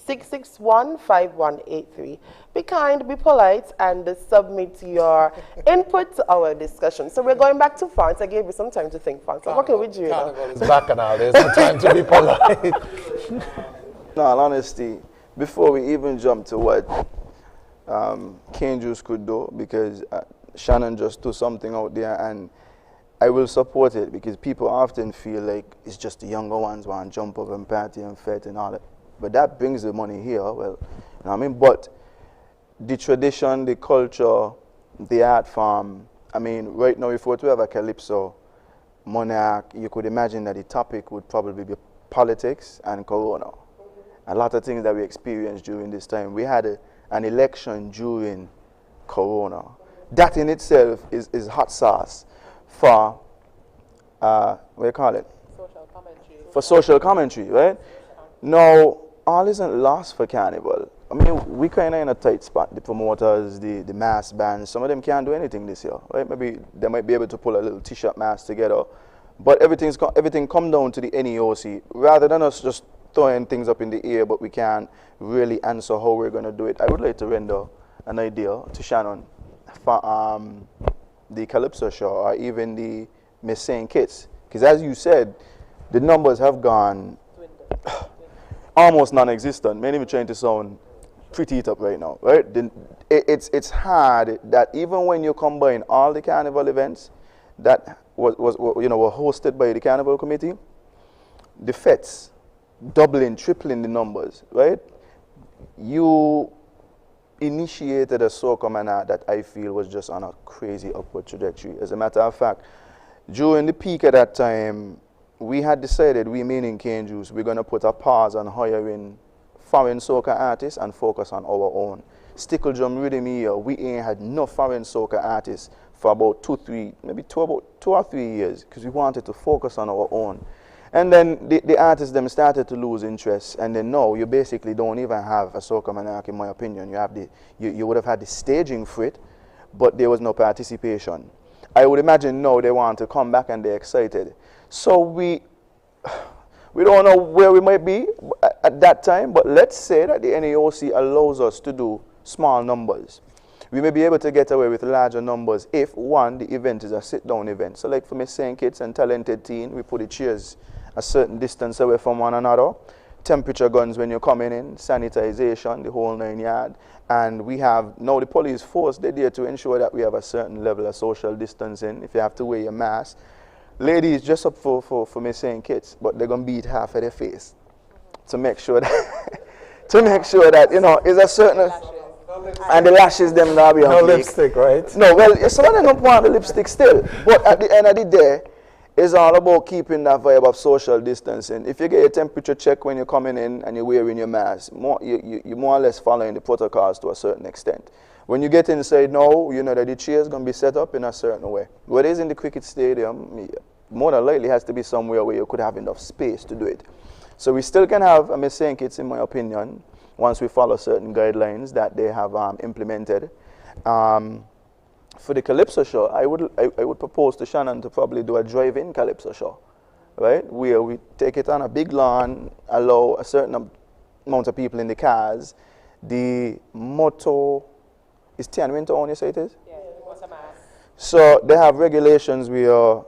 661-5183. Be kind, be polite, and submit your input to our discussion. So we're going back to France. I gave you some time to think, France. I'm working with you. Carnival is back now. There's no time to be polite. No, in honesty, before we even jump to what cane juice could do, because Shannon just threw something out there, and I will support it, because people often feel like it's just the younger ones want to jump up and party and fet and all that. But that brings the money here, well, you know what I mean? But the tradition, the culture, the art form, I mean, right now, if we were to have a Calypso Monarch, you could imagine that the topic would probably be politics and Corona. A lot of things that we experienced during this time. We had an election during Corona. That in itself is hot sauce for what do you call it? Social commentary. For social commentary, right? Now, all isn't lost for Carnival. I mean, we kind of in a tight spot. The promoters, the mass bands, some of them can't do anything this year, right? Maybe they might be able to pull a little t-shirt mass together, but everything come down to the NEOC. Rather than us just throwing things up in the air, but we can't really answer how we're going to do it. I would like to render an idea to Shannon for the Calypso show or even the Miss St. Kitts, because as you said, the numbers have gone almost non-existent. Many are trying to sound pretty it up right now, right? It's hard that even when you combine all the Carnival events that were hosted by the Carnival Committee, the fetes doubling, tripling the numbers, right? You initiated a soca manner that I feel was just on a crazy upward trajectory. As a matter of fact, during the peak at that time, we had decided, we meaning Cane Juice, we're going to put a pause on hiring foreign soca artists and focus on our own. Stickle Drum Rhythm here, we ain't had no foreign soca artists for about 2 or 3 years because we wanted to focus on our own. And then the artists them started to lose interest, and then now you basically don't even have a soca monarch, in my opinion. You would have had the staging for it, but there was no participation. I would imagine now they want to come back and they're excited. So we don't know where we might be at that time, but let's say that the NEOC allows us to do small numbers. We may be able to get away with larger numbers if, one, the event is a sit-down event. So like for Miss St. Kitts and Talented Teen, we put the chairs a certain distance away from one another. Temperature guns when you're coming in, sanitization, the whole 9 yards. And we have, now the police force, they're there to ensure that we have a certain level of social distancing. If you have to wear your mask. Ladies dress up for Miss St. Kitts, but they're going to beat half of their face to make sure that, you know, is a certain... And the lashes them now be on No lipstick, right? No, well, some of them don't want the lipstick still. But at the end of the day, it's all about keeping that vibe of social distancing. If you get your temperature check when you're coming in and you're wearing your mask, you're more or less following the protocols to a certain extent. When you get inside now, you know that the chair is going to be set up in a certain way. What is in the cricket stadium, more than likely has to be somewhere where you could have enough space to do it. So we still can have a Miss St. Kitts, in my opinion, once we follow certain guidelines that they have implemented. For the Calypso show, I would propose to Shannon to probably do a drive-in Calypso show, right? Where we take it on a big lawn, allow a certain amount of people in the cars. The motto is 10 winter on, you say it is? Yeah, what's a mass? So they have regulations where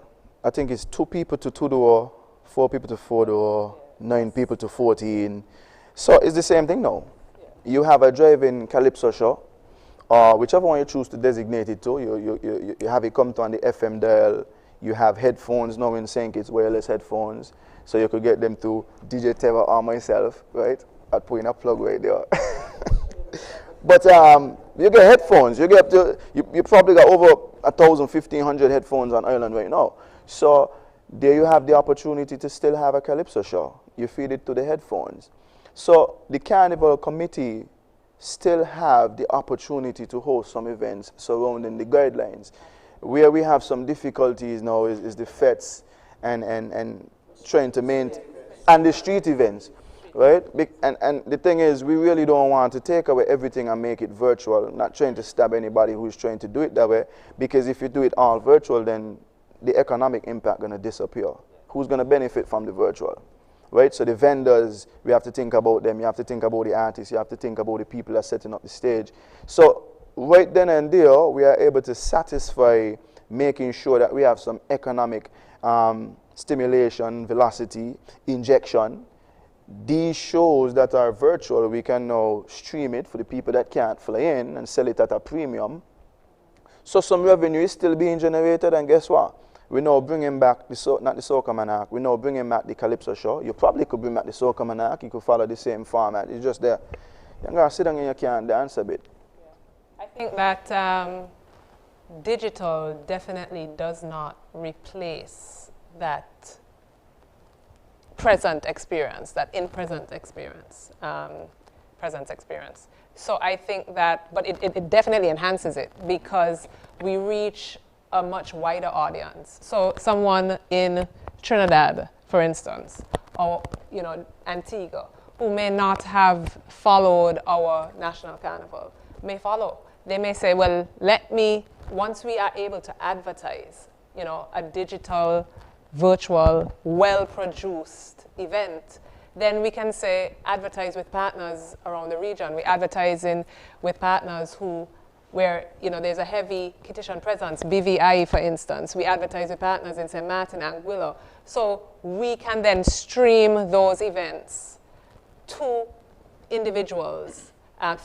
I think it's 2 people to 2 door, 4 people to 4 door, 9 people to 14. So it's the same thing now. Yeah. You have a drive-in Calypso show, or whichever one you choose to designate it to. You have it come to on the FM dial. You have headphones now in St. Kitts, wireless headphones, so you could get them through DJ Teva or myself, right? I'd put in a plug right there. But you get headphones. You probably got over 1,000, 1,500 headphones on island right now. So there you have the opportunity to still have a Calypso show. You feed it to the headphones. So the Carnival Committee still have the opportunity to host some events surrounding the guidelines. Where we have some difficulties now is the fetes and trying to maintain, and the street events, right? And the thing is, we really don't want to take away everything and make it virtual, not trying to stab anybody who's trying to do it that way, because if you do it all virtual, then the economic impact going to disappear. Who's going to benefit from the virtual? Right, so the vendors, we have to think about them. You have to think about the artists. You have to think about the people that are setting up the stage. So right then and there, we are able to satisfy making sure that we have some economic stimulation, velocity, injection. These shows that are virtual, we can now stream it for the people that can't fly in and sell it at a premium. So some revenue is still being generated, and guess what? We're now bringing back, not the Soca Monarch, we're now bringing back the Calypso show. You probably could bring back the Soca Monarch, you could follow the same format. It's just there. You're going to sit down and you can dance a bit. Yeah. I think that digital definitely does not replace that present experience, that in-present experience, present experience. So I think that, but it definitely enhances it because we reach a much wider audience. So someone in Trinidad, for instance, or Antigua, who may not have followed our national carnival, may follow. They may say, well, once we are able to advertise, a digital, virtual, well-produced event, then we can say advertise with partners around the region. We advertise with partners where there's a heavy Kittitian presence, BVI for instance. We advertise with partners in St. Martin and Anguilla. So we can then stream those events to individuals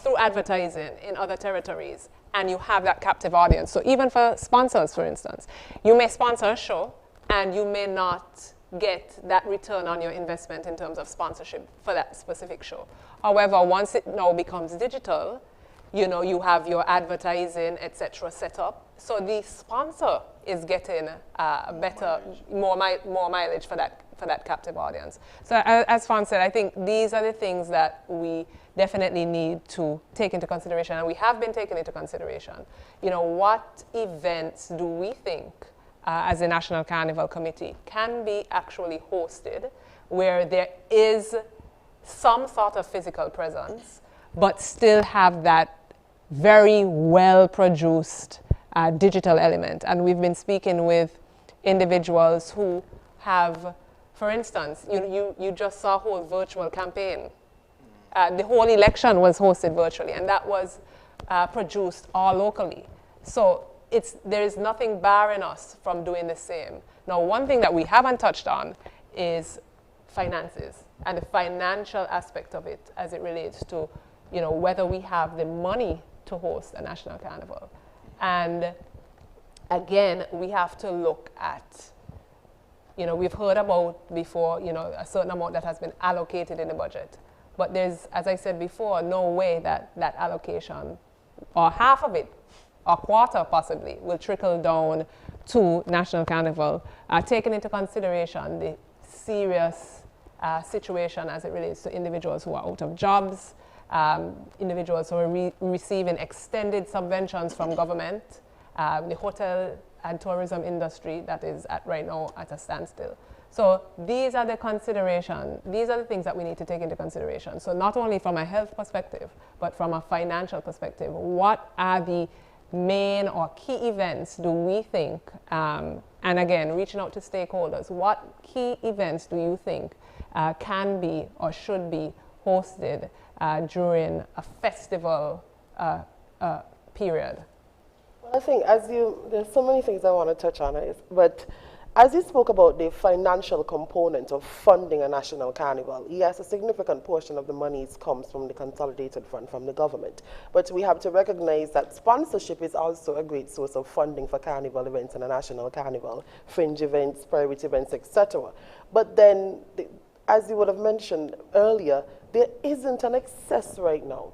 through advertising in other territories, and you have that captive audience. So even for sponsors, for instance, you may sponsor a show and you may not get that return on your investment in terms of sponsorship for that specific show. However, once it now becomes digital, you have your advertising, etc. set up. So the sponsor is getting more mileage for that captive audience. So as Fawn said, I think these are the things that we definitely need to take into consideration, and we have been taking into consideration. What events do we think as a National Carnival Committee can be actually hosted where there is some sort of physical presence, but still have that very well-produced digital element. And we've been speaking with individuals who have, for instance, you just saw a whole virtual campaign. The whole election was hosted virtually, and that was produced all locally. So there is nothing barring us from doing the same. Now, one thing that we haven't touched on is finances and the financial aspect of it as it relates to, whether we have the money to host a national carnival. And again, we have to look at, we've heard about before, a certain amount that has been allocated in the budget. But there's, as I said before, no way that allocation, or half of it, or quarter possibly, will trickle down to National Carnival, taking into consideration the serious situation as it relates to individuals who are out of jobs, individuals who are receiving extended subventions from government, the hotel and tourism industry that is right now at a standstill. So these are the things that we need to take into consideration. So not only from a health perspective, but from a financial perspective, what are the main or key events do we think, and again, reaching out to stakeholders, what key events do you think can be or should be hosted during a festival period? Well, I think there's so many things I want to touch on, but as you spoke about the financial component of funding a national carnival, yes, a significant portion of the monies comes from the consolidated fund from the government. But we have to recognize that sponsorship is also a great source of funding for carnival events and a national carnival, fringe events, private events, etc. But then, as you would have mentioned earlier, there isn't an excess right now.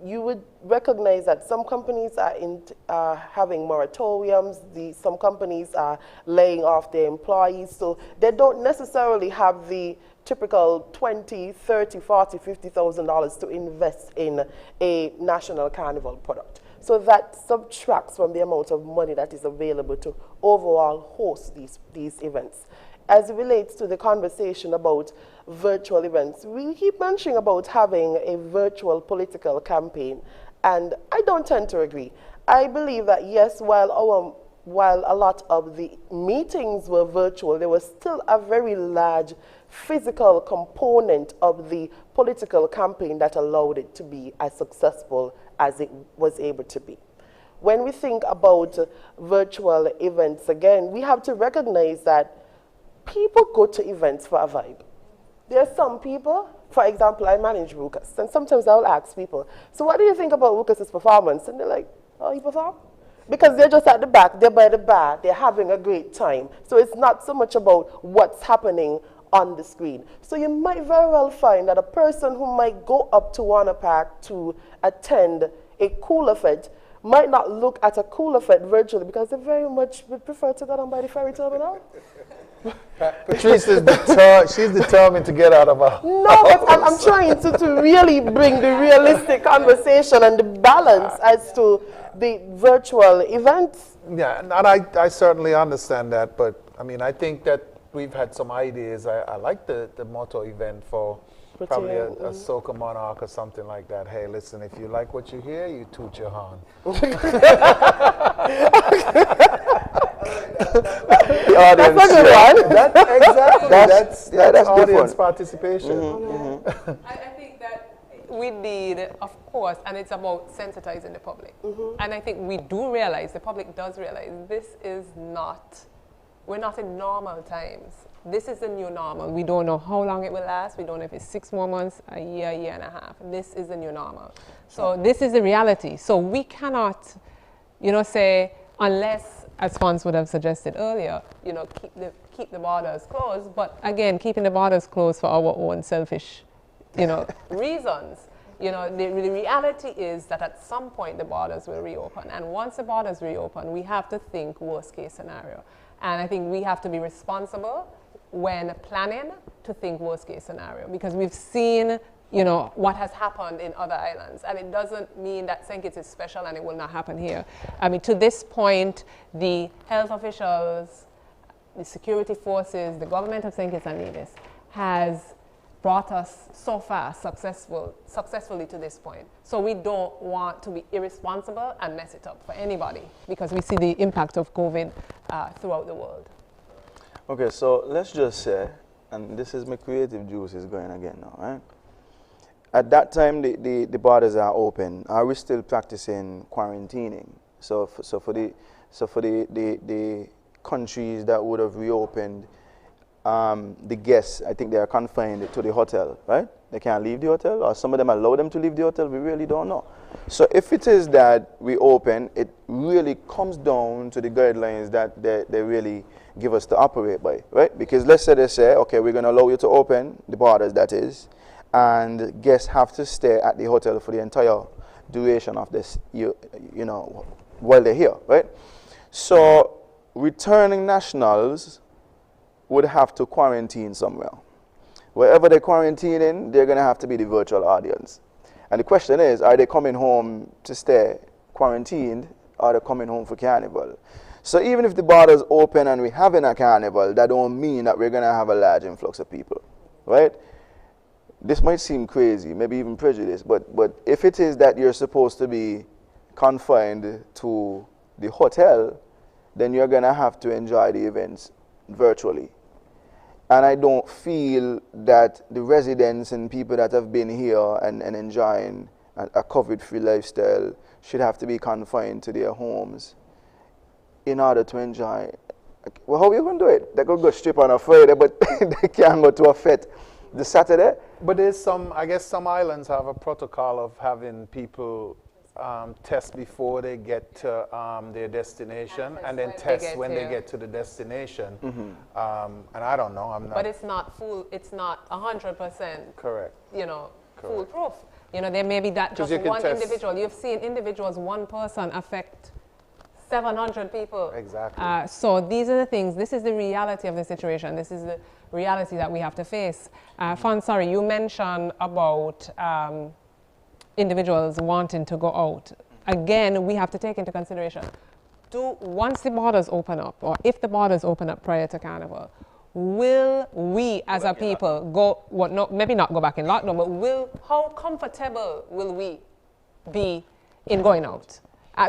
You would recognize that some companies are having moratoriums, some companies are laying off their employees, so they don't necessarily have the typical $20,000, $30,000, $40,000, $50,000 to invest in a national carnival product. So that subtracts from the amount of money that is available to overall host these events. As it relates to the conversation about virtual events, we keep mentioning about having a virtual political campaign, and I don't tend to agree. I believe that yes, while a lot of the meetings were virtual, there was still a very large physical component of the political campaign that allowed it to be as successful as it was able to be. When we think about virtual events, again, we have to recognize that people go to events for a vibe. There are some people, for example, I manage Ruckus, and sometimes I'll ask people, so what do you think about Ruckus's performance? And they're like, oh, he performed? Because they're just at the back, they're by the bar, they're having a great time. So it's not so much about what's happening on the screen. So you might very well find that a person who might go up to Warner Park to attend a cool effect might not look at a cool effect virtually because they very much would prefer to go down by the ferry terminal. Patrice is she's determined to get out of her. No, but I'm trying to really bring the realistic conversation and the balance as to the virtual events. Yeah, and I certainly understand that, but I mean, I think that we've had some ideas. I like the motto event for probably a soca monarch or something like that. Hey, listen, if you like what you hear, you toot your horn. The audience, That's a good one. Exactly. That's audience different. participation. I think that we need, of course, and it's about sensitizing the public. And I think we do realize, the public does realize, we're not in normal times. This is the new normal. We don't know how long it will last. We don't know if it's 6 more months, a year and a half. This is the new normal. So this is the reality. So we cannot, say, unless, as Fons would have suggested earlier, keep the borders closed. But again, keeping the borders closed for our own selfish, reasons. The reality is that at some point the borders will reopen. And once the borders reopen, we have to think worst case scenario. And I think we have to be responsible when planning to think worst case scenario, because we've seen, what has happened in other islands, and it doesn't mean that St. Kitts is special and it will not happen here. I mean, to this point, the health officials, the security forces, the government of St. Kitts and Nevis has brought us so far successfully to this point. So we don't want to be irresponsible and mess it up for anybody, because we see the impact of COVID throughout the world. Okay, so let's just say, and this is my creative juices going again now, right? At that time, the borders are open. Are we still practicing quarantining? So for the countries that would have reopened, the guests, I think they are confined to the hotel, right? They can't leave the hotel, or some of them allow them to leave the hotel. We really don't know. So if it is that we open, it really comes down to the guidelines that they really give us to operate by, right? Because let's say they say, okay, we're going to allow you to open the borders, that is, and guests have to stay at the hotel for the entire duration of this, while they're here, right? So returning nationals would have to quarantine somewhere. Wherever they're quarantining, they're going to have to be the virtual audience. And the question is, are they coming home to stay quarantined, or are they coming home for Carnival? So even if the borders open and we're having a Carnival, that don't mean that we're going to have a large influx of people, right? This might seem crazy, maybe even prejudice, but if it is that you're supposed to be confined to the hotel, then you're going to have to enjoy the events virtually. And I don't feel that the residents and people that have been here and enjoying a COVID-free lifestyle should have to be confined to their homes in order to enjoy. Well, how are you going to do it? They could go strip on a Friday, but they can't go to a fete the Saturday. But there's I guess some islands have a protocol of having people test before they get to their destination, and then test when they get to the destination. And I don't know, I'm not. But it's not 100%. Correct. Foolproof. There may be that just one individual. You've seen individuals, one person affect 700 people. Exactly. So these are the things. This is the reality of the situation. This is the reality that we have to face. Fonsari, you mentioned about individuals wanting to go out. Again, we have to take into consideration, once the borders open up, or if the borders open up prior to Carnival, will we as a people maybe not go back in lockdown, but how comfortable will we be in going out?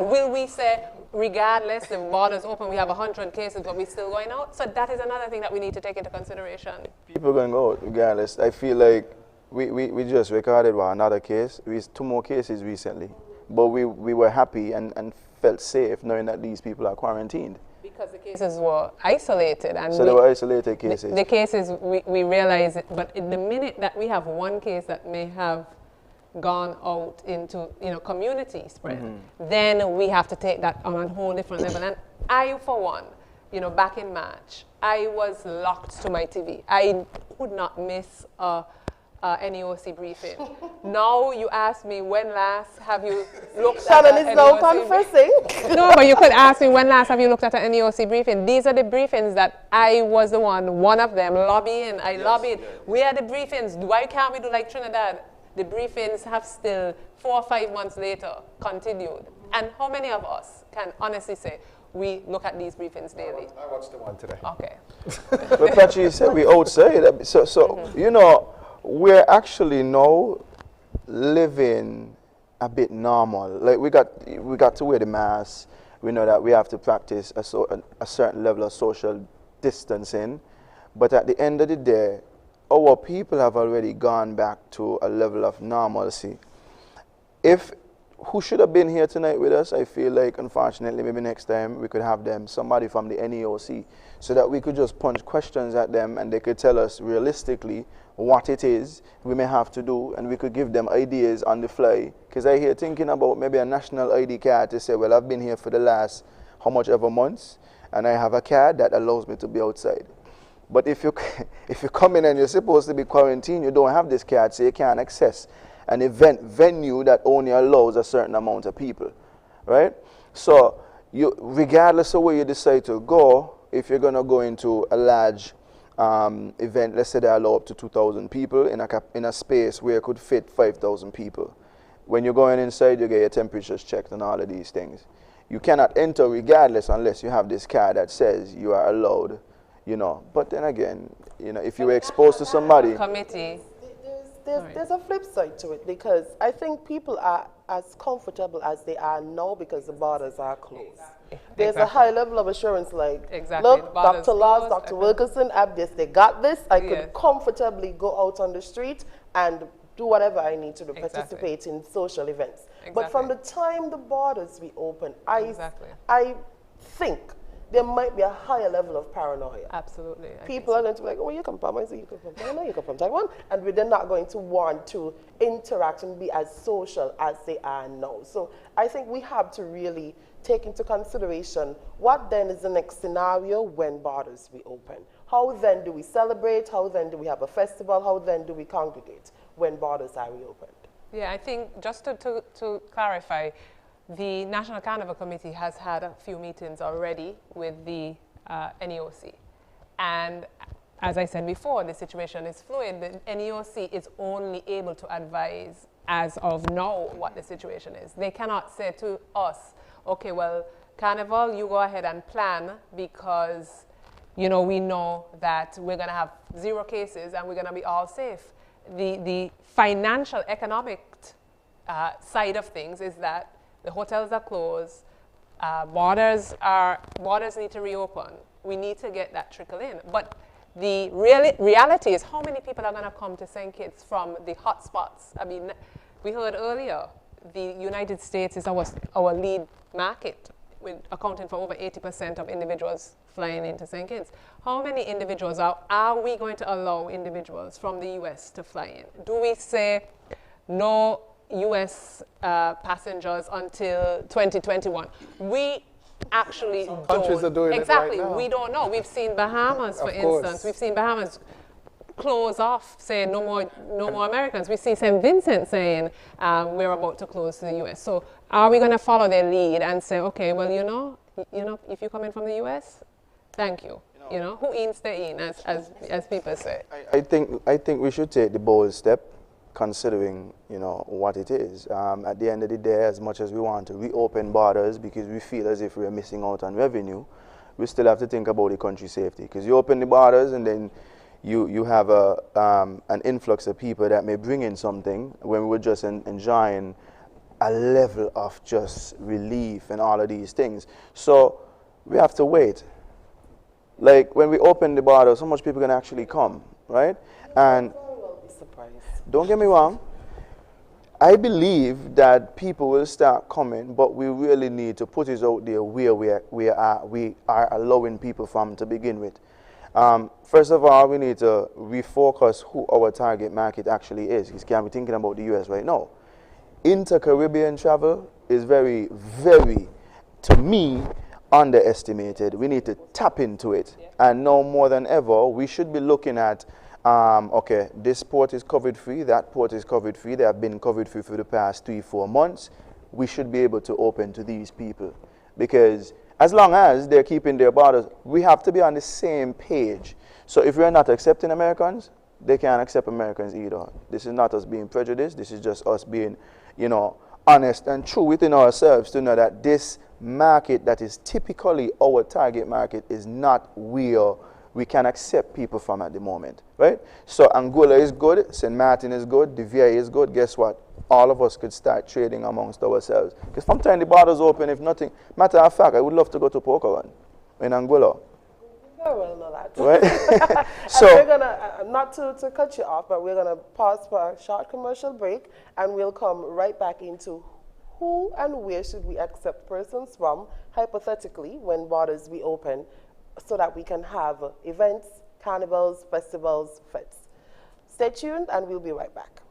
Will we say, regardless, the borders open, we have 100 cases, but we're still going out? So that is another thing that we need to take into consideration. People are going to go out regardless. I feel like we just recorded another case. 2 more cases recently. But we were happy and felt safe knowing that these people are quarantined. Because the cases were isolated. And so they were isolated cases. The cases, we realize it, but in the minute that we have one case that may have gone out into community spread, then we have to take that on a whole different level. And I, for one, back in March, I was locked to my TV. I could not miss a NEOC briefing. Now you ask me, when last have you looked at Shannon is now confessing. No, but you could ask me, when last have you looked at an NEOC briefing? These are the briefings that I was the one of them, lobbying. I lobbied. Where are the briefings? Why can't we do like Trinidad? The briefings have still 4 or 5 months later continued. And how many of us can honestly say, we look at these briefings daily? I watched the one today. Okay. But Patrice said we outside. So you know, we're actually now living a bit normal. Like we got to wear the mask. We know that we have to practice a certain level of social distancing. But at the end of the day, our people have already gone back to a level of normalcy. Who should have been here tonight with us, I feel like, unfortunately, maybe next time we could have them, somebody from the NEOC, so that we could just punch questions at them and they could tell us realistically what it is we may have to do, and we could give them ideas on the fly. Because I hear thinking about maybe a national ID card to say, well, I've been here for the last how much ever months, and I have a card that allows me to be outside. But if you come in and you're supposed to be quarantined, you don't have this card, so you can't access an event venue that only allows a certain amount of people, right? So regardless of where you decide to go, if you're going to go into a large event, let's say they allow up to 2,000 people in a space where it could fit 5,000 people. When you're going inside, you get your temperatures checked and all of these things. You cannot enter regardless unless you have this card that says you are allowed, you know. But then again, you know, if you were exposed to somebody... Committee. There's a flip side to it, because I think people are as comfortable as they are now because the borders are closed. There's a high level of assurance, like, look, Dr. Laws, Dr. Wilkerson, they got this. I could comfortably go out on the street and do whatever I need to do, participate in social events. But from the time the borders reopen, I think there might be a higher level of paranoia. Absolutely. People are going to be like, oh, you come from, I say you come from China, you come from Taiwan, and they're not going to want to interact and be as social as they are now. So I think we have to really take into consideration what then is the next scenario when borders reopen. How then do we celebrate? How then do we have a festival? How then do we congregate when borders are reopened? Yeah, I think just to clarify, the National Carnival Committee has had a few meetings already with the NEOC. And as I said before, the situation is fluid. The NEOC is only able to advise as of now what the situation is. They cannot say to us, okay, well, Carnival, you go ahead and plan because, you know, we know that we're going to have 0 cases and we're going to be all safe. The financial, economic side of things is that the hotels are closed, borders need to reopen. We need to get that trickle in. But the reality is how many people are going to come to St. Kitts from the hot spots. I mean, we heard earlier, the United States is our lead market, with accounting for over 80% of individuals flying into St. Kitts. How many individuals are we going to allow individuals from the US to fly in? Do we say no US passengers until 2021? We actually Some countries are doing it right now. We don't know. We've seen Bahamas, for instance. We've seen Bahamas close off, saying no more Americans. We see St. Vincent saying we're about to close to the US. So are we going to follow their lead and say, okay, well, you know, if you're coming from the US, thank you. You know, who eats the in, as people say. I think we should take the bold step, considering, you know, what it is. At the end of the day, as much as we want to reopen borders because we feel as if we're missing out on revenue, we still have to think about the country's safety. Because you open the borders and then you have an influx of people that may bring in something when we're just enjoying a level of just relief and all of these things. So we have to wait. Like when we open the borders, how much people can actually come, right? And don't get me wrong, I believe that people will start coming, but we really need to put it out there where we are allowing people from to begin with. First of all, we need to refocus who our target market actually is. Because can't be thinking about the US right now. Inter-Caribbean travel is very, very, to me, underestimated. We need to tap into it. And now more than ever, we should be looking at okay, this port is COVID free, that port is COVID free, they have been COVID free for the past 3-4 months. We should be able to open to these people. Because as long as they're keeping their borders, we have to be on the same page. So if we're not accepting Americans, they can't accept Americans either. This is not us being prejudiced, this is just us being, you know, honest and true within ourselves to know that this market that is typically our target market is not where we can accept people from at the moment, right? So Angola is good, St. Martin is good, the VA is good. Guess what? All of us could start trading amongst ourselves. Because from time the borders open, if nothing, matter of fact, I would love to go to Poker in Angola. Very well know that. Right? So we're gonna, not to cut you off, but we're gonna pause for a short commercial break, and we'll come right back into who and where should we accept persons from, hypothetically, when borders reopen, so that we can have events, carnivals, festivals, fetes. Stay tuned, and we'll be right back.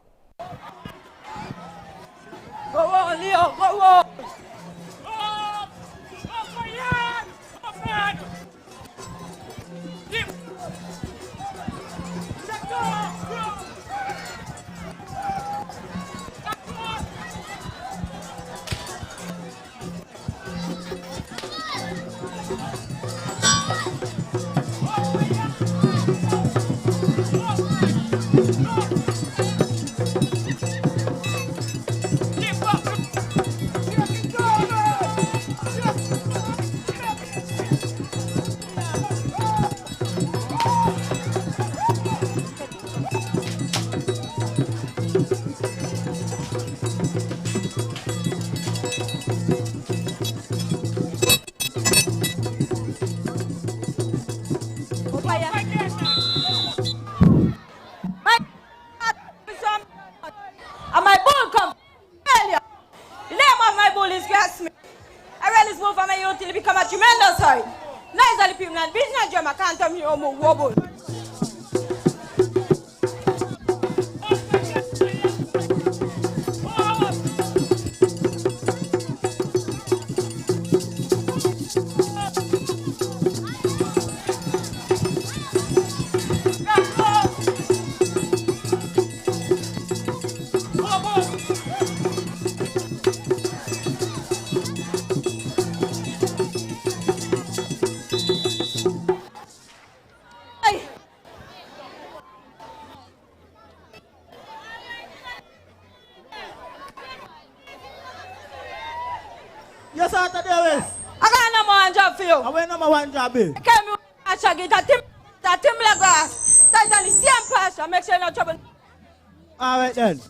Go on, Leo, go on! Oh, man! Oh, man! And my bull come failure. The name of my bull is Gasme. I really move from my youth till it become a tremendous side. Nice are the people and business jam I can't tell me how move wobble. Yes, Arthur Davis. I got number one job for you. I went number one job, eh? I came with a shaggy, that timber grass. That's on the same pasture. Make sure you're not trouble. All right then.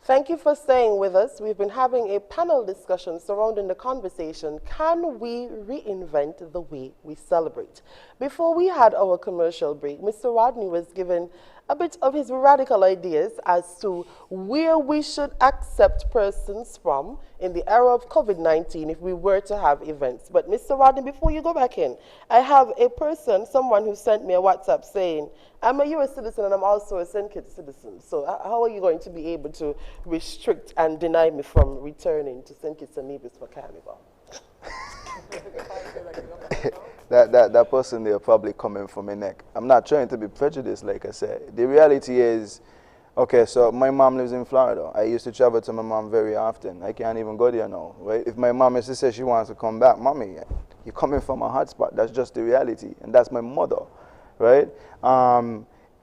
Thank you for staying with us. We've been having a panel discussion surrounding the conversation, can we reinvent the way we celebrate? Before we had our commercial break, Mr. Rodney was given a bit of his radical ideas as to where we should accept persons from in the era of COVID-19 if we were to have events. But Mr. Rodney, before you go back in, I have a person, someone who sent me a WhatsApp saying, I'm a US citizen and I'm also a St. Kitts citizen. So how are you going to be able to restrict and deny me from returning to St. Kitts and Nevis for Carnival? that person there probably coming from my neck. I'm not trying to be prejudiced, like I said. The reality is, okay, so my mom lives in Florida. I used to travel to my mom very often. I can't even go there now, right? If my mom is to say she wants to come back, Mommy, you're coming from a hotspot. That's just the reality, and that's my mother, right?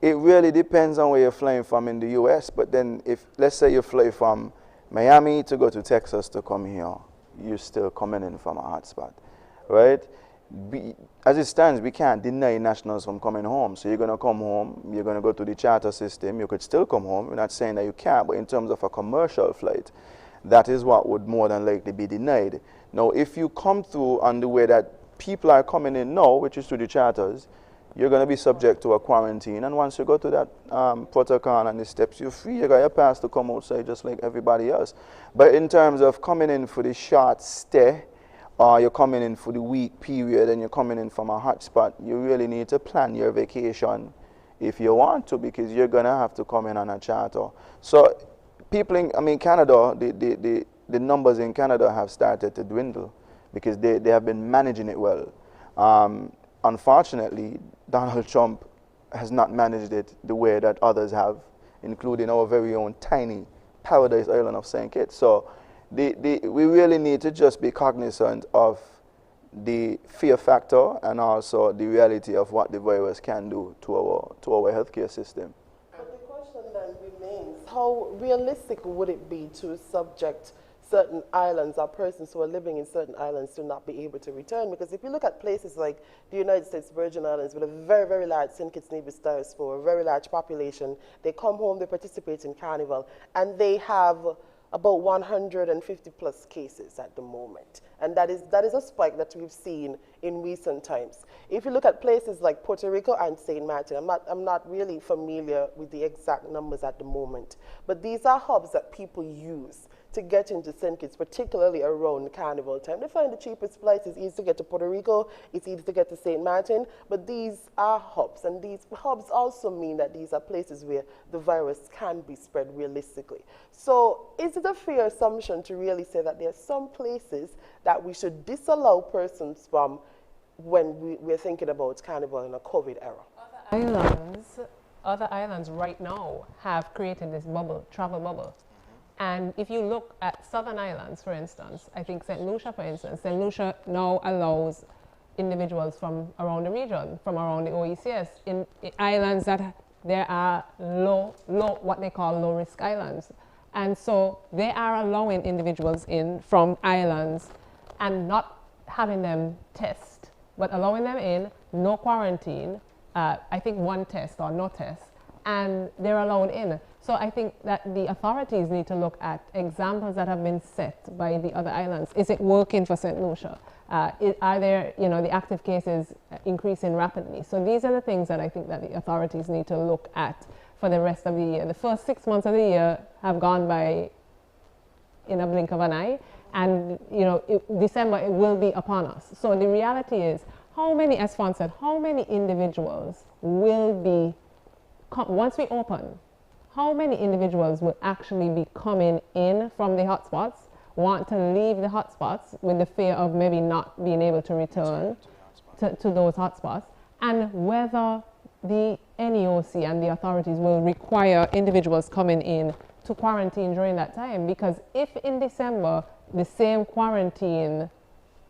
It really depends on where you're flying from in the U.S., but then if, let's say you fly from Miami to go to Texas to come here, you're still coming in from a hotspot, right? As it stands, we can't deny nationals from coming home. So you're going to come home, you're going to go to the charter system, you could still come home. We're not saying that you can't, but in terms of a commercial flight, that is what would more than likely be denied. Now, if you come through on the way that people are coming in now, which is through the charters, you're going to be subject to a quarantine. And once you go to that protocol and the steps, you're free. You got your pass to come outside just like everybody else. But in terms of coming in for the short stay, or you're coming in for the week period and you're coming in from a hotspot, you really need to plan your vacation if you want to, because you're going to have to come in on a charter. So people in, Canada, the numbers in Canada have started to dwindle because they have been managing it well. Unfortunately, Donald Trump has not managed it the way that others have, including our very own tiny paradise island of St. Kitts. So we really need to just be cognizant of the fear factor and also the reality of what the virus can do to our healthcare system. But the question then remains, how realistic would it be to subject certain islands or persons who are living in certain islands to not be able to return? Because if you look at places like the United States Virgin Islands with a very, very large St. Kitts Nevis diaspora, a very large population, they come home, they participate in Carnival, and they have about 150 plus cases at the moment. And that is a spike that we've seen in recent times. If you look at places like Puerto Rico and St. Martin, I'm not really familiar with the exact numbers at the moment, but these are hubs that people use to get into St. Kitts, particularly around Carnival time. They find the cheapest flights. It's easy to get to Puerto Rico, it's easy to get to St. Martin, but these are hubs, and these hubs also mean that these are places where the virus can be spread realistically. So is it a fair assumption to really say that there are some places that we should disallow persons from when we're thinking about Carnival in a COVID era? Other islands right now have created this bubble, travel bubble. And if you look at southern islands, for instance, I think St. Lucia, for instance, St. Lucia now allows individuals from around the region, from around the OECS, in islands that there are low, what they call low-risk islands. And so they are allowing individuals in from islands and not having them test, but allowing them in, no quarantine, I think one test or no test, and they're allowed in. So I think that the authorities need to look at examples that have been set by the other islands. Is it working for St. Lucia? Are there, the active cases increasing rapidly? So these are the things that I think that the authorities need to look at for the rest of the year. The first 6 months of the year have gone by in a blink of an eye, and December, it will be upon us. So the reality is, as Fawn said, how many individuals will be, once we open, how many individuals will actually be coming in from the hotspots, want to leave the hotspots with the fear of maybe not being able to return to those hotspots, and whether the NEOC and the authorities will require individuals coming in to quarantine during that time. Because if in December the same quarantine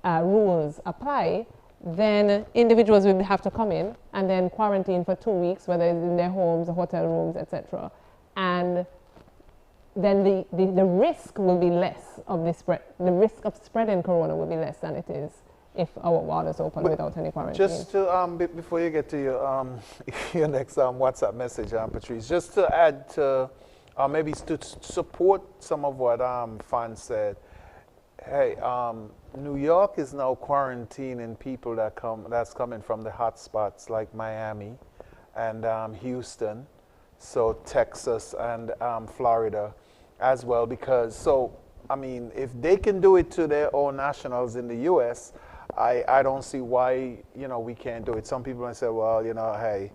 rules apply, then individuals will have to come in and then quarantine for 2 weeks, whether it's in their homes, hotel rooms, etc. And then the risk will be less of the spread. The risk of spreading corona will be less than it is if our waters open without any quarantine. Just to, before you get to your next WhatsApp message, Patrice, just to add to, maybe to support some of what Fan said. Hey, New York is now quarantining people that's coming from the hot spots like Miami and Houston. So Texas and Florida as well, because if they can do it to their own nationals in the U.S., I don't see why we can't do it. Some people might say, well, hey,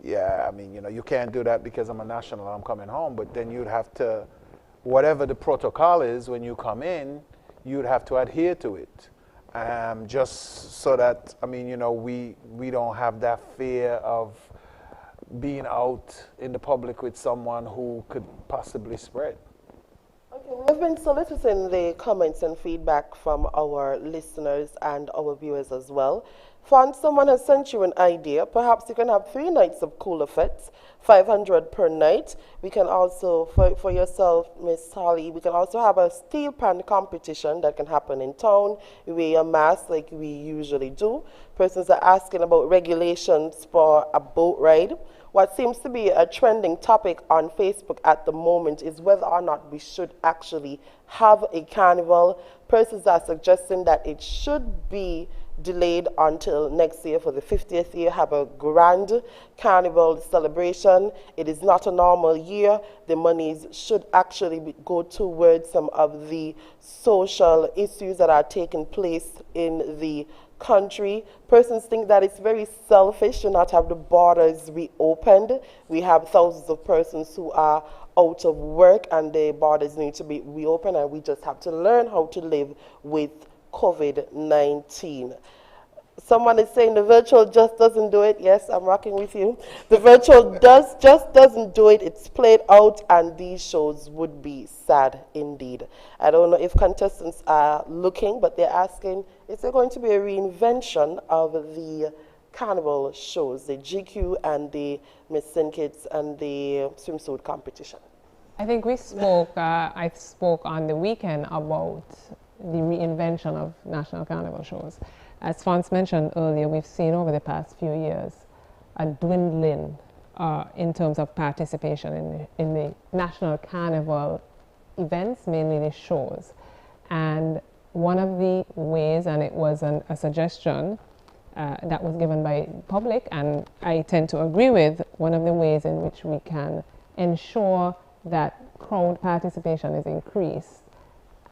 yeah, you can't do that because I'm a national, I'm coming home. But then you'd have to, whatever the protocol is when you come in, you'd have to adhere to it, just so that we don't have that fear of being out in the public with someone who could possibly spread. Okay, we've been soliciting the comments and feedback from our listeners and our viewers as well. Font, someone has sent you an idea. Perhaps you can have 3 nights of cooler fets, 500 per night. We can also, for yourself, Miss Hawley, we can also have a steel pan competition that can happen in town. We wear a mask like we usually do. Persons are asking about regulations for a boat ride. What seems to be a trending topic on Facebook at the moment is whether or not we should actually have a carnival. Persons are suggesting that it should be delayed until next year for the 50th year, have a grand carnival celebration. It is not a normal year. The monies should actually go towards some of the social issues that are taking place in the country. Persons think that it's very selfish to not have the borders reopened. We have thousands of persons who are out of work and the borders need to be reopened, and we just have to learn how to live with COVID-19. Someone is saying the virtual just doesn't do it. Yes, I'm rocking with you. The virtual just doesn't do it. It's played out, and these shows would be sad indeed. I don't know if contestants are looking, but they're asking, is there going to be a reinvention of the carnival shows, the GQ and the Miss Sinkits and the swimsuit competition? I think we spoke, I spoke on the weekend about the reinvention of national carnival shows. As Fons mentioned earlier, we've seen over the past few years a dwindling in terms of participation in the national carnival events, mainly the shows. And one of the ways, and it was a suggestion that was given by public, and I tend to agree with, one of the ways in which we can ensure that crowd participation is increased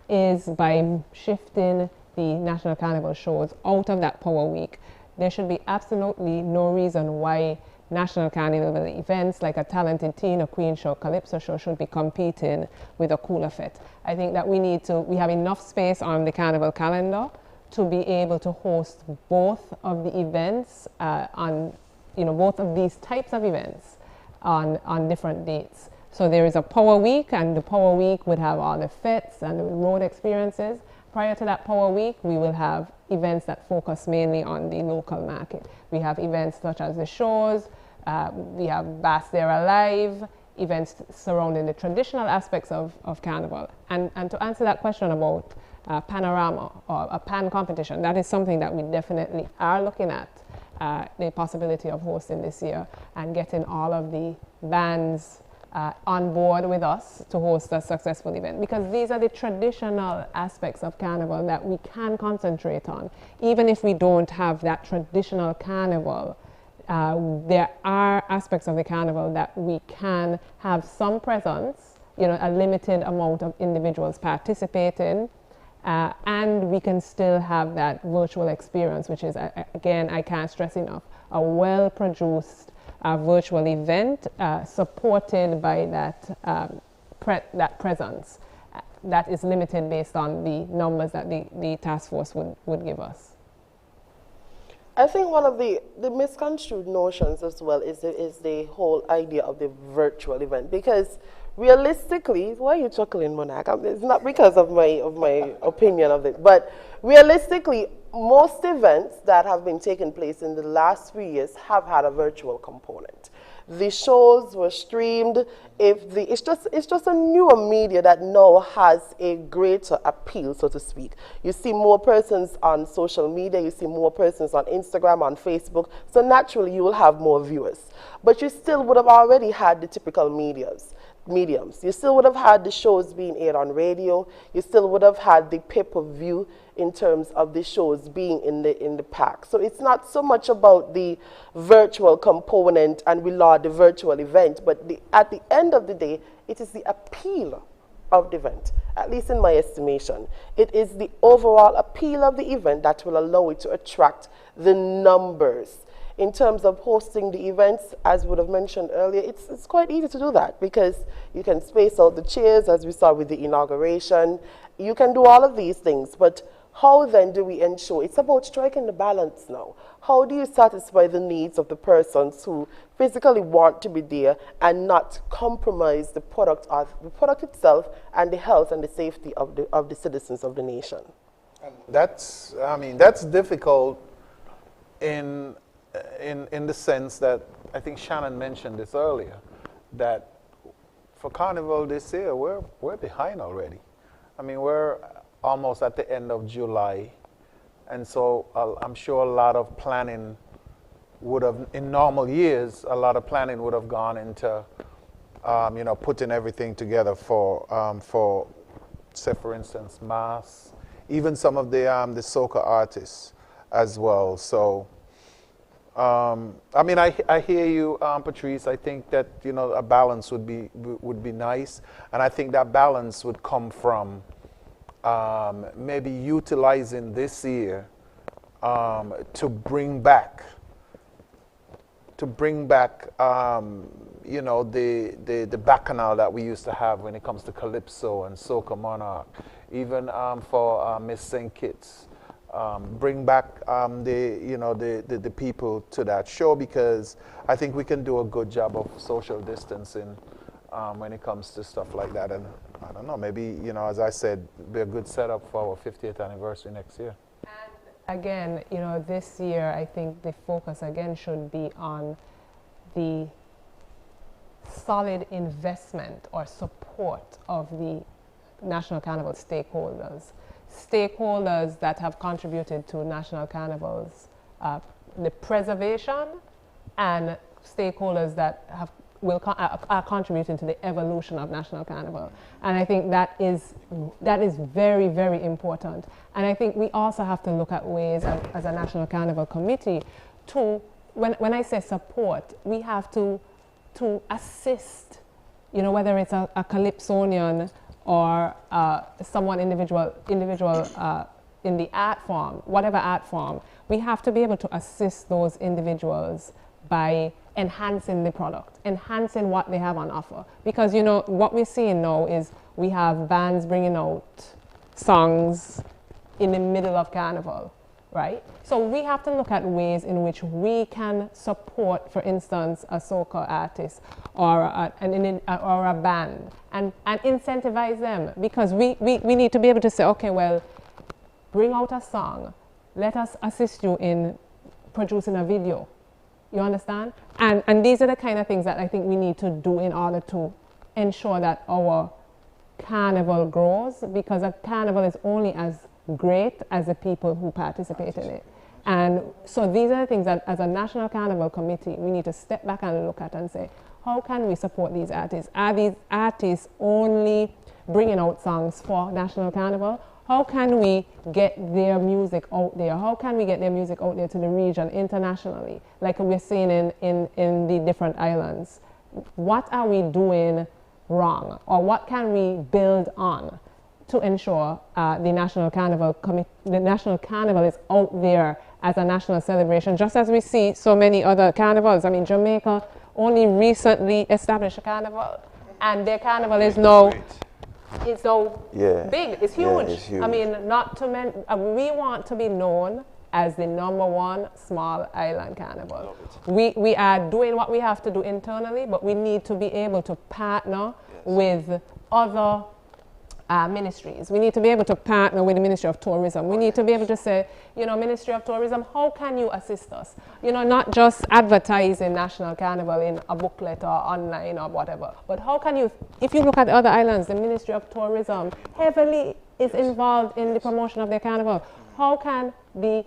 is by shifting the National Carnival shows out of that Power Week. There should be absolutely no reason why National Carnival events like a Talented Teen, a Queen Show, Calypso Show should be competing with a Cooler Fit. I think that we have enough space on the Carnival calendar to be able to host both of the events both of these types of events on different dates. So there is a Power Week, and the Power Week would have all the fits and the road experiences. Prior to that Power Week, we will have events that focus mainly on the local market. We have events such as the shows, we have Bass There Alive, events surrounding the traditional aspects of Carnival. And to answer that question about panorama or a pan competition, that is something that we definitely are looking at, the possibility of hosting this year and getting all of the bands on board with us to host a successful event, because these are the traditional aspects of Carnival that we can concentrate on. Even if we don't have that traditional Carnival, there are aspects of the Carnival that we can have some presence, a limited amount of individuals participating, and we can still have that virtual experience, which is, again, I can't stress enough, a well-produced virtual event supported by that presence that is limited based on the numbers that the task force would give us. I think one of the misconstrued notions as well is the whole idea of the virtual event, because realistically, why are you chuckling, Monarch? It's not because of my opinion of it, but realistically, most events that have been taking place in the last 3 years have had a virtual component. The shows were streamed. It's just a newer media that now has a greater appeal, so to speak. You see more persons on social media, you see more persons on Instagram, on Facebook, so naturally you will have more viewers. But you still would have already had the typical mediums. You still would have had the shows being aired on radio. You still would have had the pay-per-view in terms of the shows being in the pack. So it's not so much about the virtual component and we laud the virtual event, but at the end of the day, it is the appeal of the event, at least in my estimation. It is the overall appeal of the event that will allow it to attract the numbers. In terms of hosting the events, as would have mentioned earlier, it's quite easy to do that because you can space out the chairs, as we saw with the inauguration. You can do all of these things, but how then do we ensure? It's about striking the balance now. How do you satisfy the needs of the persons who physically want to be there and not compromise the product itself and the health and the safety of the citizens of the nation? That's difficult in the sense that I think Shannon mentioned this earlier, that for Carnival this year, we're behind already. I mean, we're almost at the end of July, and so I'm sure a lot of planning would have, in normal years, a lot of planning would have gone into, putting everything together for, say, for instance, masks, even some of the soca artists. as well. So, I mean, I hear you, Patrice. I think that, you know, a balance would be nice, and I think that balance would come from maybe utilizing this year to bring back you know, the bacchanal that we used to have when it comes to calypso and soca monarch, even for Miss St. Kitts. Bring back the people to that show, because I think we can do a good job of social distancing when it comes to stuff like that. And I don't know, maybe, you know, as I said, be a good setup for our 50th anniversary next year. And again, you know, this year I think the focus again should be on the solid investment or support of the National Carnival stakeholders. Stakeholders that have contributed to National Carnival's the preservation, and stakeholders that are contributing to the evolution of National Carnival. And I think that is very, very important. And I think we also have to look at ways as a National Carnival Committee to, when I say support, we have to assist, you know, whether it's a calypsonian or someone individual in the art form, whatever art form, we have to be able to assist those individuals by enhancing the product, enhancing what they have on offer. Because, you know, what we're seeing now is we have bands bringing out songs in the middle of Carnival, right? So we have to look at ways in which we can support, for instance, a soca artist or a band, and incentivize them, because we need to be able to say, okay, well, bring out a song, let us assist you in producing a video. You understand? And these are the kind of things that I think we need to do in order to ensure that our carnival grows, because a carnival is only as great as the people who participate in it. And so these are the things that as a National Carnival Committee we need to step back and look at and say, how can we support these artists? Are these artists only bringing out songs for National Carnival? How can we get their music out there? How can we get their music out there to the region internationally, like we're seeing in the different islands? What are we doing wrong, or what can we build on to ensure the National Carnival is out there as a national celebration, just as we see so many other carnivals. I mean, Jamaica only recently established a carnival, and their carnival is now it's so big, it's huge. Yeah, it's huge. I mean, not to we want to be known as the #1 small island carnival. We are doing what we have to do internally, but we need to be able to partner with other ministries. We need to be able to partner with the Ministry of Tourism. We need to be able to say, you know, Ministry of Tourism, how can you assist us? You know, not just advertising National Carnival in a booklet or online or whatever, but how can you, if you look at other islands, the Ministry of Tourism heavily is involved in the promotion of their carnival. How can the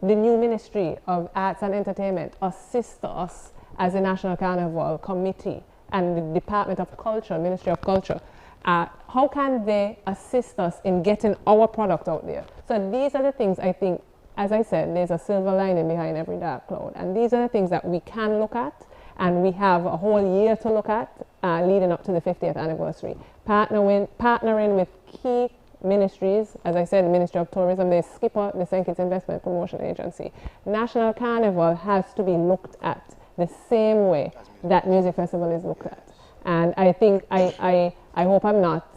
new Ministry of Arts and Entertainment assist us as a National Carnival Committee and the Department of Culture, Ministry of Culture? How can they assist us in getting our product out there? So these are the things I think, as I said, there's a silver lining behind every dark cloud. And these are the things that we can look at, and we have a whole year to look at leading up to the 50th anniversary. Partnering with key ministries, as I said, the Ministry of Tourism, there's Skipper, the St. Kitts Investment Promotion Agency. National Carnival has to be looked at the same way that Music Festival is looked at. And I think, I hope I'm not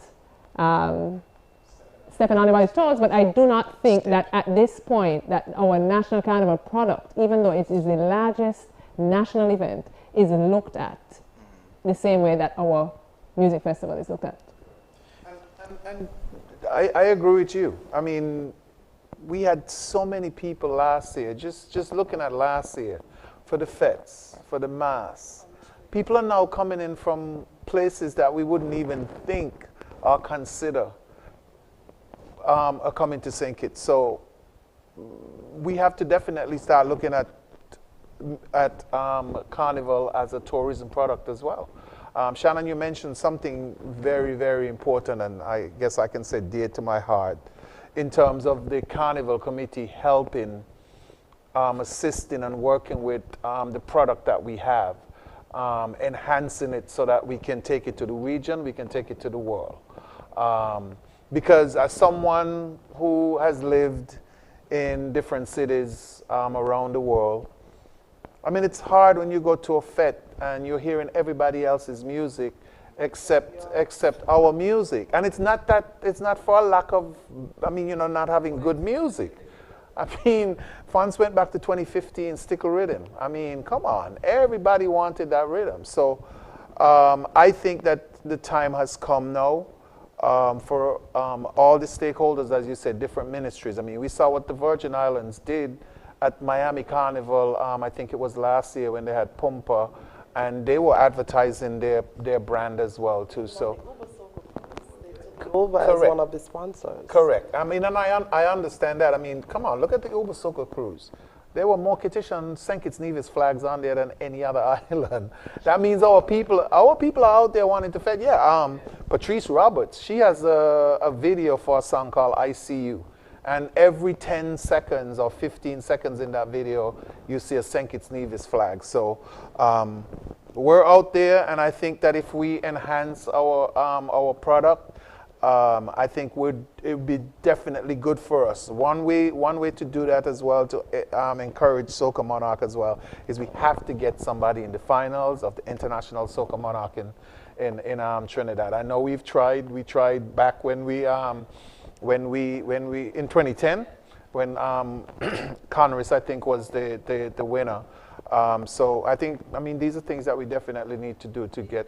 stepping on anybody's toes, but I do not think that at this point that our National Carnival product, even though it is the largest national event, is looked at the same way that our music festival is looked at. And I agree with you. I mean, we had so many people last year, just looking at last year, for the fets, for the mass. People are now coming in from places that we wouldn't even think or consider are coming to St. Kitts. So we have to definitely start looking at Carnival as a tourism product as well. Shannon, you mentioned something very, very important, and I guess I can say dear to my heart, in terms of the Carnival Committee helping assisting and working with the product that we have, enhancing it so that we can take it to the region, we can take it to the world. Because as someone who has lived in different cities around the world, I mean, it's hard when you go to a fete and you're hearing everybody else's music except our music. And it's not for a lack of, I mean, you know, not having good music. I mean, funds went back to 2015, Stickle Rhythm. I mean, come on, everybody wanted that rhythm. So I think that the time has come now for all the stakeholders, as you said, different ministries. I mean, we saw what the Virgin Islands did at Miami Carnival, I think it was last year when they had Pumpa, and they were advertising their brand as well too. So Over as one of the sponsors. Correct. I mean, and I understand that. I mean, come on, look at the Uber Soca cruise. There were more Kitish and St. Kitts Nevis flags on there than any other island. That means our people are out there wanting to fed. Yeah, Patrice Roberts, she has a video for a song called I See You. And every 10 seconds or 15 seconds in that video, you see a St. Kitts Nevis flag. So we're out there, and I think that if we enhance our product, I think it would be definitely good for us. One way to do that as well, to encourage Soca Monarch as well, is we have to get somebody in the finals of the International Soca Monarch in Trinidad. I know we've tried. We tried back when we in 2010, when Conris, I think, was the winner. So I think, I mean, these are things that we definitely need to do to get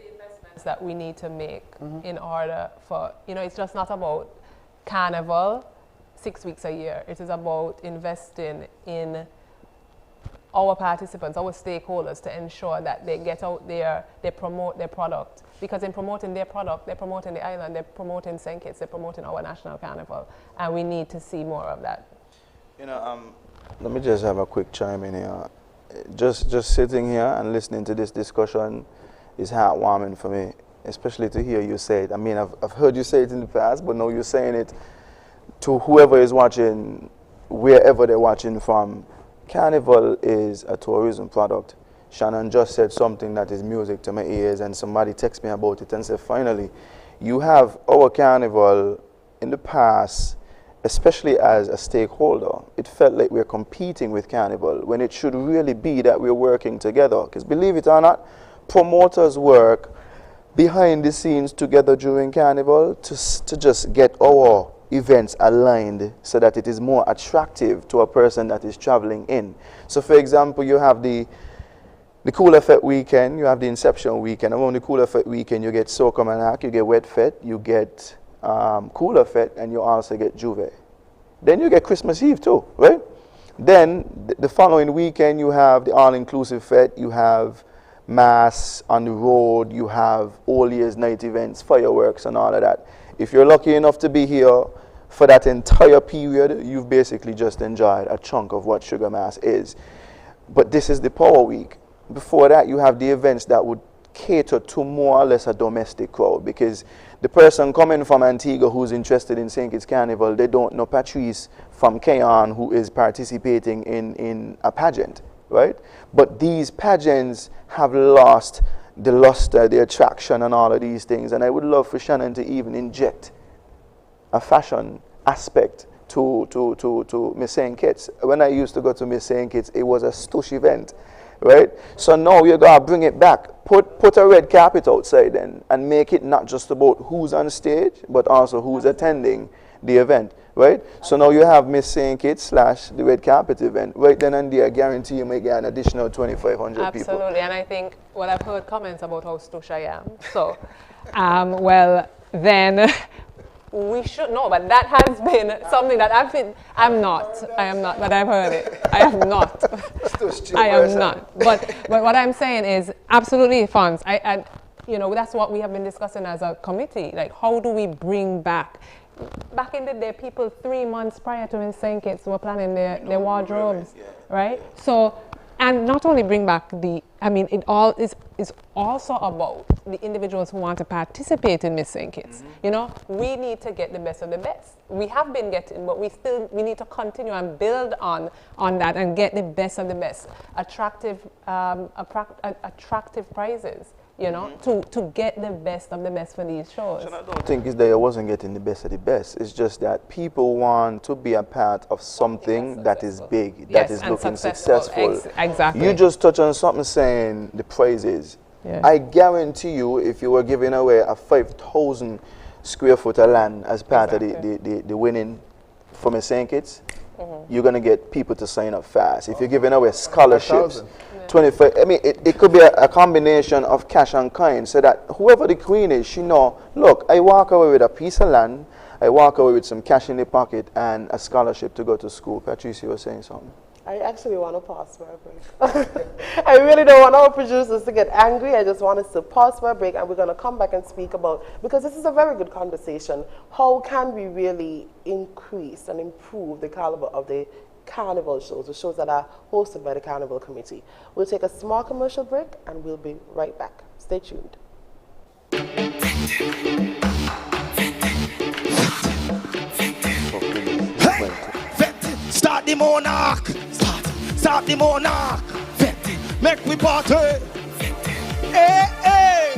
that we need to make in order for, you know, it's just not about Carnival 6 weeks a year. It is about investing in our participants, our stakeholders, to ensure that they get out there, they promote their product. Because in promoting their product, they're promoting the island, they're promoting St. Kitts, they're promoting our national carnival. And we need to see more of that. You know, let me just have a quick chime in here. Just sitting here and listening to this discussion is heartwarming for me, especially to hear you say it. I mean, I've heard you say it in the past, but now you're saying it to whoever is watching, wherever they're watching from. Carnival is a tourism product. Shannon just said something that is music to my ears, and somebody texted me about it and said, finally, you have our Carnival in the past, especially as a stakeholder. It felt like we're competing with Carnival when it should really be that we're working together. Because believe it or not, promoters work behind the scenes together during Carnival to just get our events aligned so that it is more attractive to a person that is traveling in. So for example, you have the Cool Effect weekend, you have the Inception weekend. Around the Cool Effect weekend, you get Soca Monarch, you get Wet Fete, you get Cool Effect, and you also get Juve. Then you get Christmas Eve too, right? Then the following weekend, you have the All-Inclusive Fete, you have Mass on the road, you have all year's night events, fireworks and all of that. If you're lucky enough to be here for that entire period, you've basically just enjoyed a chunk of what Sugar Mass is. But this is the Power Week. Before that, you have the events that would cater to more or less a domestic crowd, because the person coming from Antigua who's interested in St. Kitts Carnival, they don't know Patrice from Keon who is participating in a pageant, right? But these pageants have lost the luster, the attraction and all of these things, and I would love for Shannon to even inject a fashion aspect to Miss St. Kitts. When I used to go to Miss St. Kitts, it was a stush event, right? So now you're going to bring it back. Put a red carpet outside then and make it not just about who's on stage, but also who's attending the event, right? So now you have Miss St. Kitts / the red carpet event. Right then and there, I guarantee you may get an additional 2,500 people. Absolutely, and I think, well, I've heard comments about how stush I am. So, well, then we should know, but that has been something that I am not, but I've heard it. I am not. I am not. But what I'm saying is absolutely funds. And you know, that's what we have been discussing as a committee. Like, how do we bring back in the day, people 3 months prior to Miss St. Kitts were planning their wardrobes, right? So, and not only bring back I mean, it all is also about the individuals who want to participate in Miss St. Kitts. You know, we need to get the best of the best. We have been getting, but we need to continue and build on that and get the best of the best. Attractive prizes, you know, to get the best of the best for these shows. I don't think it's that I wasn't getting the best of the best. It's just that people want to be a part of something that is big, that is looking successful. Exactly. You just touch on something saying the prizes. Yeah. I guarantee you, if you were giving away a 5,000 square foot of land as part of the winning from a St. Kitts, you're going to get people to sign up fast. If you're giving away scholarships, 25, I mean, it could be a combination of cash and kind, so that whoever the queen is, she know, look, I walk away with a piece of land, I walk away with some cash in the pocket and a scholarship to go to school. Patricia was saying something. I actually want to pause for a break. I really don't want our producers to get angry. I just want us to pause for a break, and we're going to come back and speak about, because this is a very good conversation, how can we really increase and improve the caliber of the Carnival shows, the shows that are hosted by the Carnival Committee. We'll take a small commercial break, and we'll be right back. Stay tuned. Start the Monarch. Start the Monarch. Make we party. Hey, hey.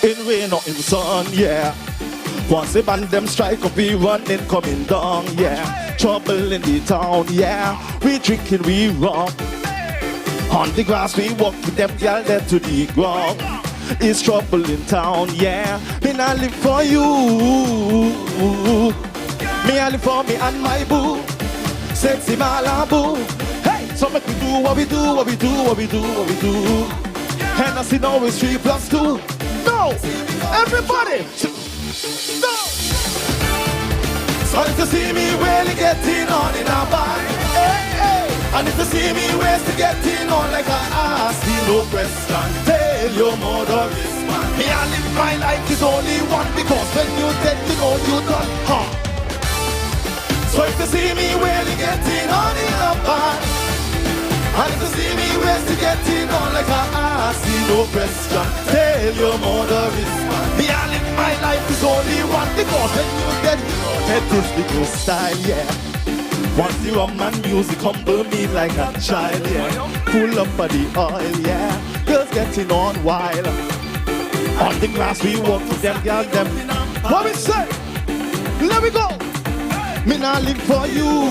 In rain or in sun, yeah. Once the band them strike up, we running coming down, yeah. Trouble in the town, yeah. We drinking, we rum. On the grass we walk with them girl there to the ground. It's trouble in town, yeah. Me I live for you. Me I live for me and my boo. Sexy Malibu. Hey, so make we do what we do, what we do, what we do, what we do. And I see now it's 3+2. No, everybody. No. So if you see me really getting on in a band, hey, hey. And if you see me ways to getting on like an ass, no question. Tell your mother this man. Me I live my life is only one, because when you dead you know you done. Huh. So if you see me really getting on in a band, and if you see me ways to getting on like an ass, no question. Tell your mother is man. Me I live my life is only one, because when you dead you know that is the good style, yeah. Once the rum and music humble me like a child, yeah. Pull up for the oil, yeah. Girls getting on wild. On the grass we walk with them, girls them. What we say? Let me go. Me nah live for you.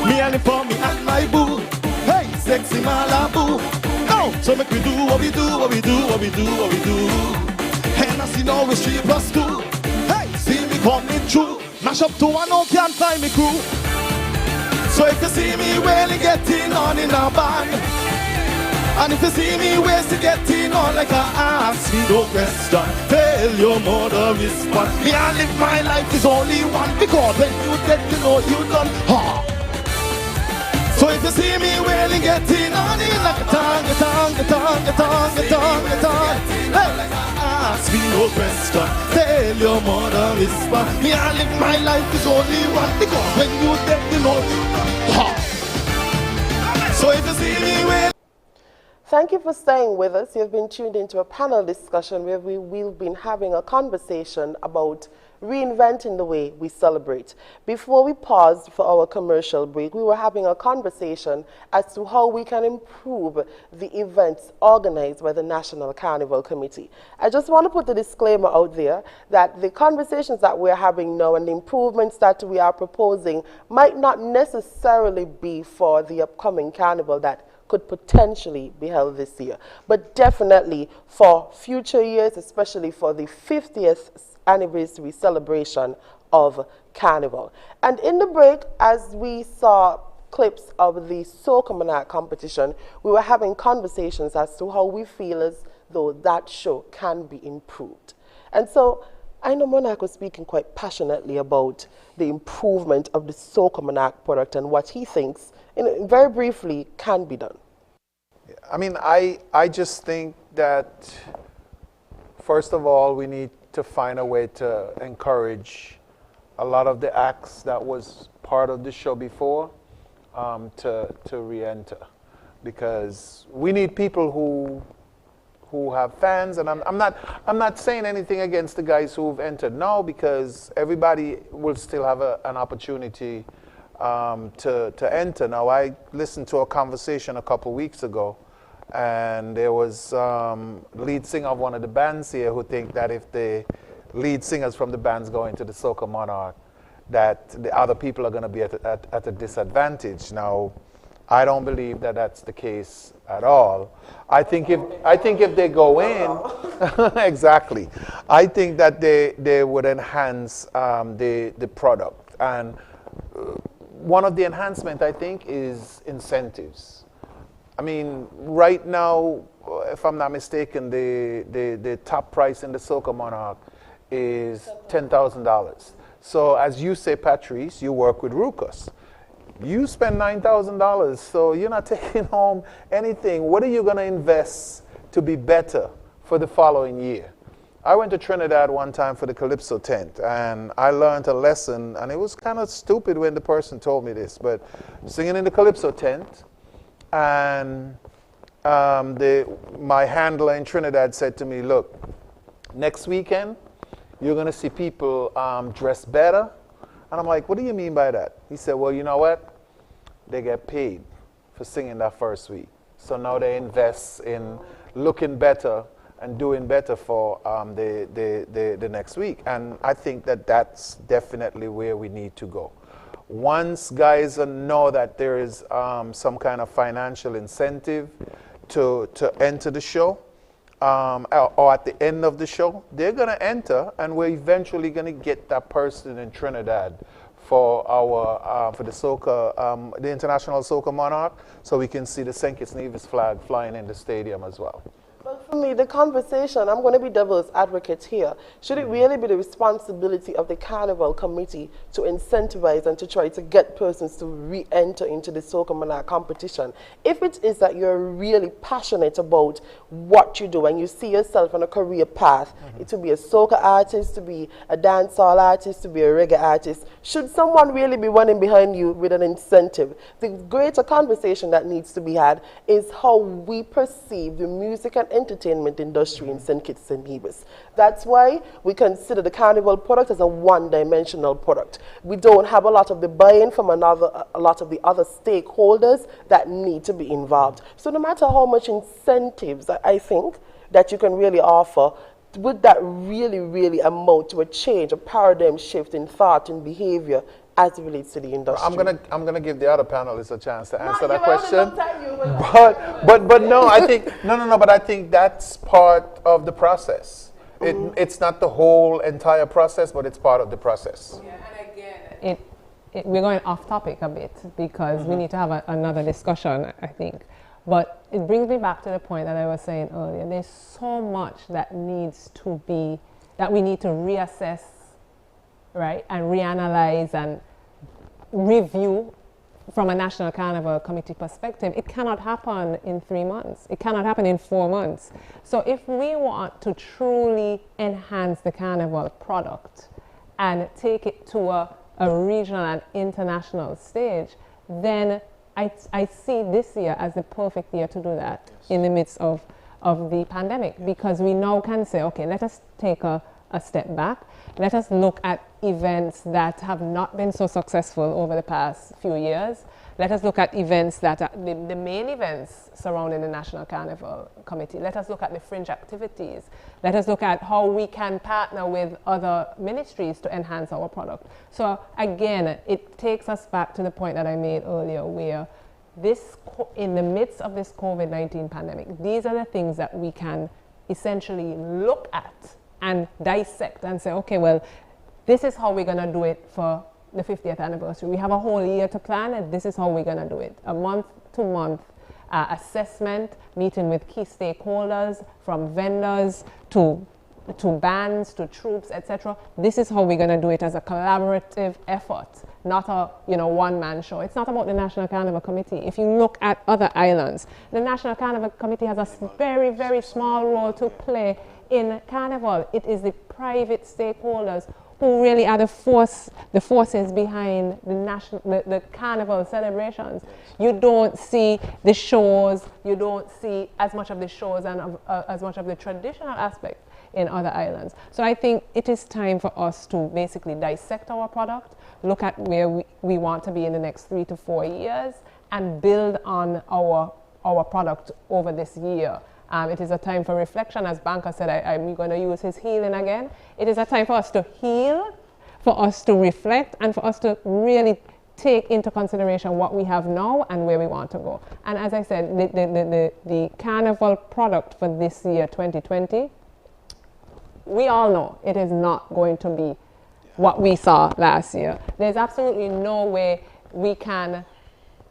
Me I live for me and my boo. Hey, sexy Malibu. No, so make we do what we do, what we do, what we do, what we do. And I see now it's 3+2. Hey, see me coming through. Mash up to one, no can't find me crew. So if you see me really getting on in a band, and if you see me ways to getting on like a ass, me no question. Tell your mother respond. Me I live my life is only one, because when you dead you know you done. Ha. So if you see me really getting on in like a tongue, hey, ask me no question. Tell your mother respond. Me I live my life is only one, because when you dead you know you done. Ha. So if you see me really. Thank you for staying with us. You've been tuned into a panel discussion where we've been having a conversation about reinventing the way we celebrate. Before we paused for our commercial break, we were having a conversation as to how we can improve the events organized by the National Carnival Committee. I just want to put the disclaimer out there that the conversations that we're having now and the improvements that we are proposing might not necessarily be for the upcoming carnival that could potentially be held this year, but definitely for future years, especially for the 50th anniversary celebration of Carnival. And in the break, as we saw clips of the Soca Monarch competition, we were having conversations as to how we feel as though that show can be improved. And so I know Monarch was speaking quite passionately about the improvement of the Soca Monarch product and what he thinks, very briefly, can be done. I mean, I just think that, first of all, we need to find a way to encourage a lot of the acts that was part of the show before to re-enter, because we need people who have fans, and I'm not saying anything against the guys who've entered now, because everybody will still have an opportunity to enter. Now, I listened to a conversation a couple weeks ago, and there was lead singer of one of the bands here who think that if the lead singers from the bands go into the Soca Monarch, that the other people are going to be at a disadvantage. Now, I don't believe that that's the case at all. I think if they go in, exactly, I think that they would enhance the product. And one of the enhancement, I think, is incentives. I mean, right now, if I'm not mistaken, the top price in the Soca Monarch is $10,000. So as you say, Patrice, you work with Ruckus. You spend $9,000, so you're not taking home anything. What are you going to invest to be better for the following year? I went to Trinidad one time for the Calypso tent, and I learned a lesson, and it was kind of stupid when the person told me this, but singing in the Calypso tent, and my handler in Trinidad said to me, look, next weekend, you're going to see people dressed better. And I'm like, what do you mean by that? He said, well, you know what? They get paid for singing that first week. So now they invest in looking better and doing better for the next week. And I think that that's definitely where we need to go. Once guys know that there is some kind of financial incentive to enter the show, or at the end of the show, they're going to enter, and we're eventually going to get that person in Trinidad for our for the Soca, the International Soca Monarch, so we can see the St. Kitts Nevis flag flying in the stadium as well. Well, for me, the conversation, I'm going to be devil's advocate here. Should it really be the responsibility of the Carnival Committee to incentivize and to try to get persons to re-enter into the Soca Monarch competition? If it is that you're really passionate about what you do and you see yourself on a career path, to be a soca artist, to be a dancehall artist, to be a reggae artist, should someone really be running behind you with an incentive? The greater conversation that needs to be had is how we perceive the music and entertainment industry in St. Kitts and Nevis. That's why we consider the Carnival product as a one-dimensional product. We don't have a lot of the buy-in from a lot of the other stakeholders that need to be involved. So no matter how much incentives I think that you can really offer, would that really, really amount to a change, a paradigm shift in thought and behavior as it relates to the industry? I'm gonna give the other panelists a chance to answer that question. But no, I think no. But I think that's part of the process. It's not the whole entire process, but it's part of the process. Yeah, and again, we're going off topic a bit because we need to have another discussion, I think. But it brings me back to the point that I was saying earlier. There's so much that needs to be, that we need to reassess, right, and reanalyze and review from a National Carnival Committee perspective. It cannot happen in 3 months. It cannot happen in 4 months. So if we want to truly enhance the Carnival product and take it to a regional and international stage, then I see this year as the perfect year to do that in the midst of the pandemic, because we now can say, okay, let us take a step back. Let us look at events that have not been so successful over the past few years. Let us look at events that are the main events surrounding the National Carnival Committee. Let us look at the fringe activities. Let us look at how we can partner with other ministries to enhance our product. So again, it takes us back to the point that I made earlier, where in the midst of this COVID-19 pandemic, these are the things that we can essentially look at and dissect and say, okay, well, this is how we're going to do it for the 50th anniversary. We have a whole year to plan, and this is how we're going to do it. A month-to-month assessment, meeting with key stakeholders, from vendors to bands, to troops, etc. This is how we're going to do it as a collaborative effort, not a one-man show. It's not about the National Carnival Committee. If you look at other islands, the National Carnival Committee has a very, very small role to play in Carnival. It is the private stakeholders who really are the forces behind the carnival celebrations. You don't see the shows, you don't see as much of the shows and as much of the traditional aspect in other islands. So I think it is time for us to basically dissect our product, look at where we want to be in the next 3 to 4 years, and build on our product over this year. It is a time for reflection. As Banker said, I'm going to use his healing again. It is a time for us to heal, for us to reflect, and for us to really take into consideration what we have now and where we want to go. And as I said, the carnival product for this year, 2020, we all know it is not going to be what we saw last year. There's absolutely no way we can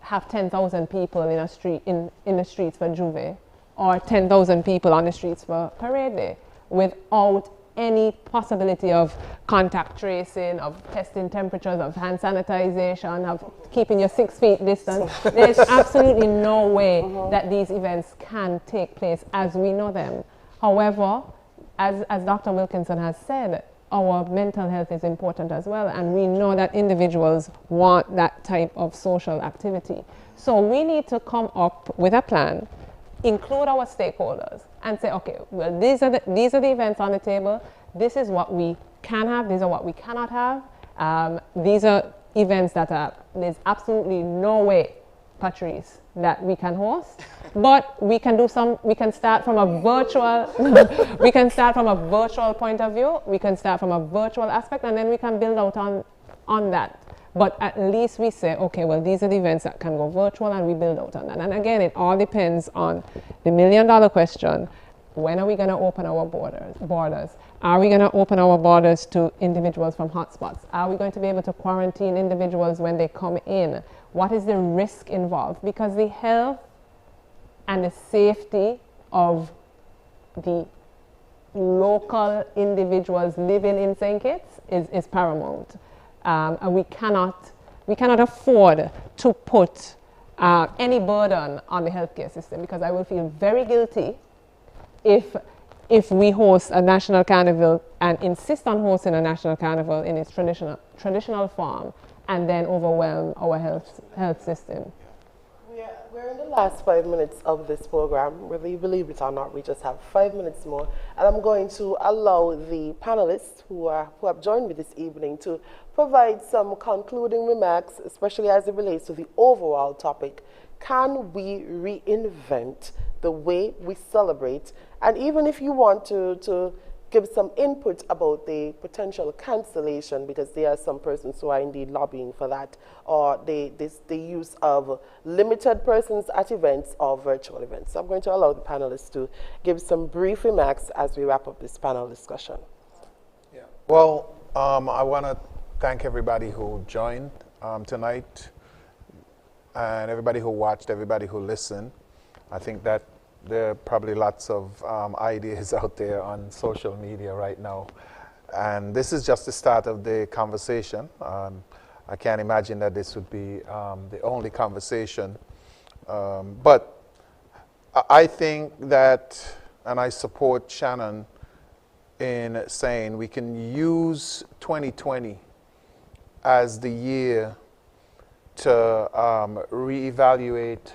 have 10,000 people in a street in the streets for Juve, or 10,000 people on the streets for Parade Day, without any possibility of contact tracing, of testing temperatures, of hand sanitization, of keeping your 6 feet distance. There's absolutely no way that these events can take place as we know them. However, as Dr. Wilkinson has said, our mental health is important as well, and we know that individuals want that type of social activity. So we need to come up with a plan, include our stakeholders, and say, okay, well, these are the events on the table. This is what we can have. These are what we cannot have. These are events that there's absolutely no way, Patrice, that we can host. But we can start from a virtual, we can start from a virtual point of view. We can start from a virtual aspect, and then we can build out on that. But at least we say, okay, well, these are the events that can go virtual, and we build out on that. And again, it all depends on the million-dollar question. When are we going to open our borders? Are we going to open our borders to individuals from hotspots? Are we going to be able to quarantine individuals when they come in? What is the risk involved? Because the health and the safety of the local individuals living in St. Kitts is paramount. And we cannot afford to put any burden on the healthcare system, because I will feel very guilty if we host a national carnival and insist on hosting a national carnival in its traditional form and then overwhelm our health system. We're in the last 5 minutes of this program. Whether you believe it or not, we just have 5 minutes more. And I'm going to allow the panelists who have joined me this evening to provide some concluding remarks, especially as it relates to the overall topic. Can we reinvent the way we celebrate? And even if you want to give some input about the potential cancellation, because there are some persons who are indeed lobbying for that, or the use of limited persons at events or virtual events. So I'm going to allow the panelists to give some brief remarks as we wrap up this panel discussion. Yeah. Well, I want to thank everybody who joined tonight, and everybody who watched, everybody who listened. I think that there are probably lots of ideas out there on social media right now. And this is just the start of the conversation. I can't imagine that this would be the only conversation. But I think that, and I support Shannon in saying we can use 2020 as the year to reevaluate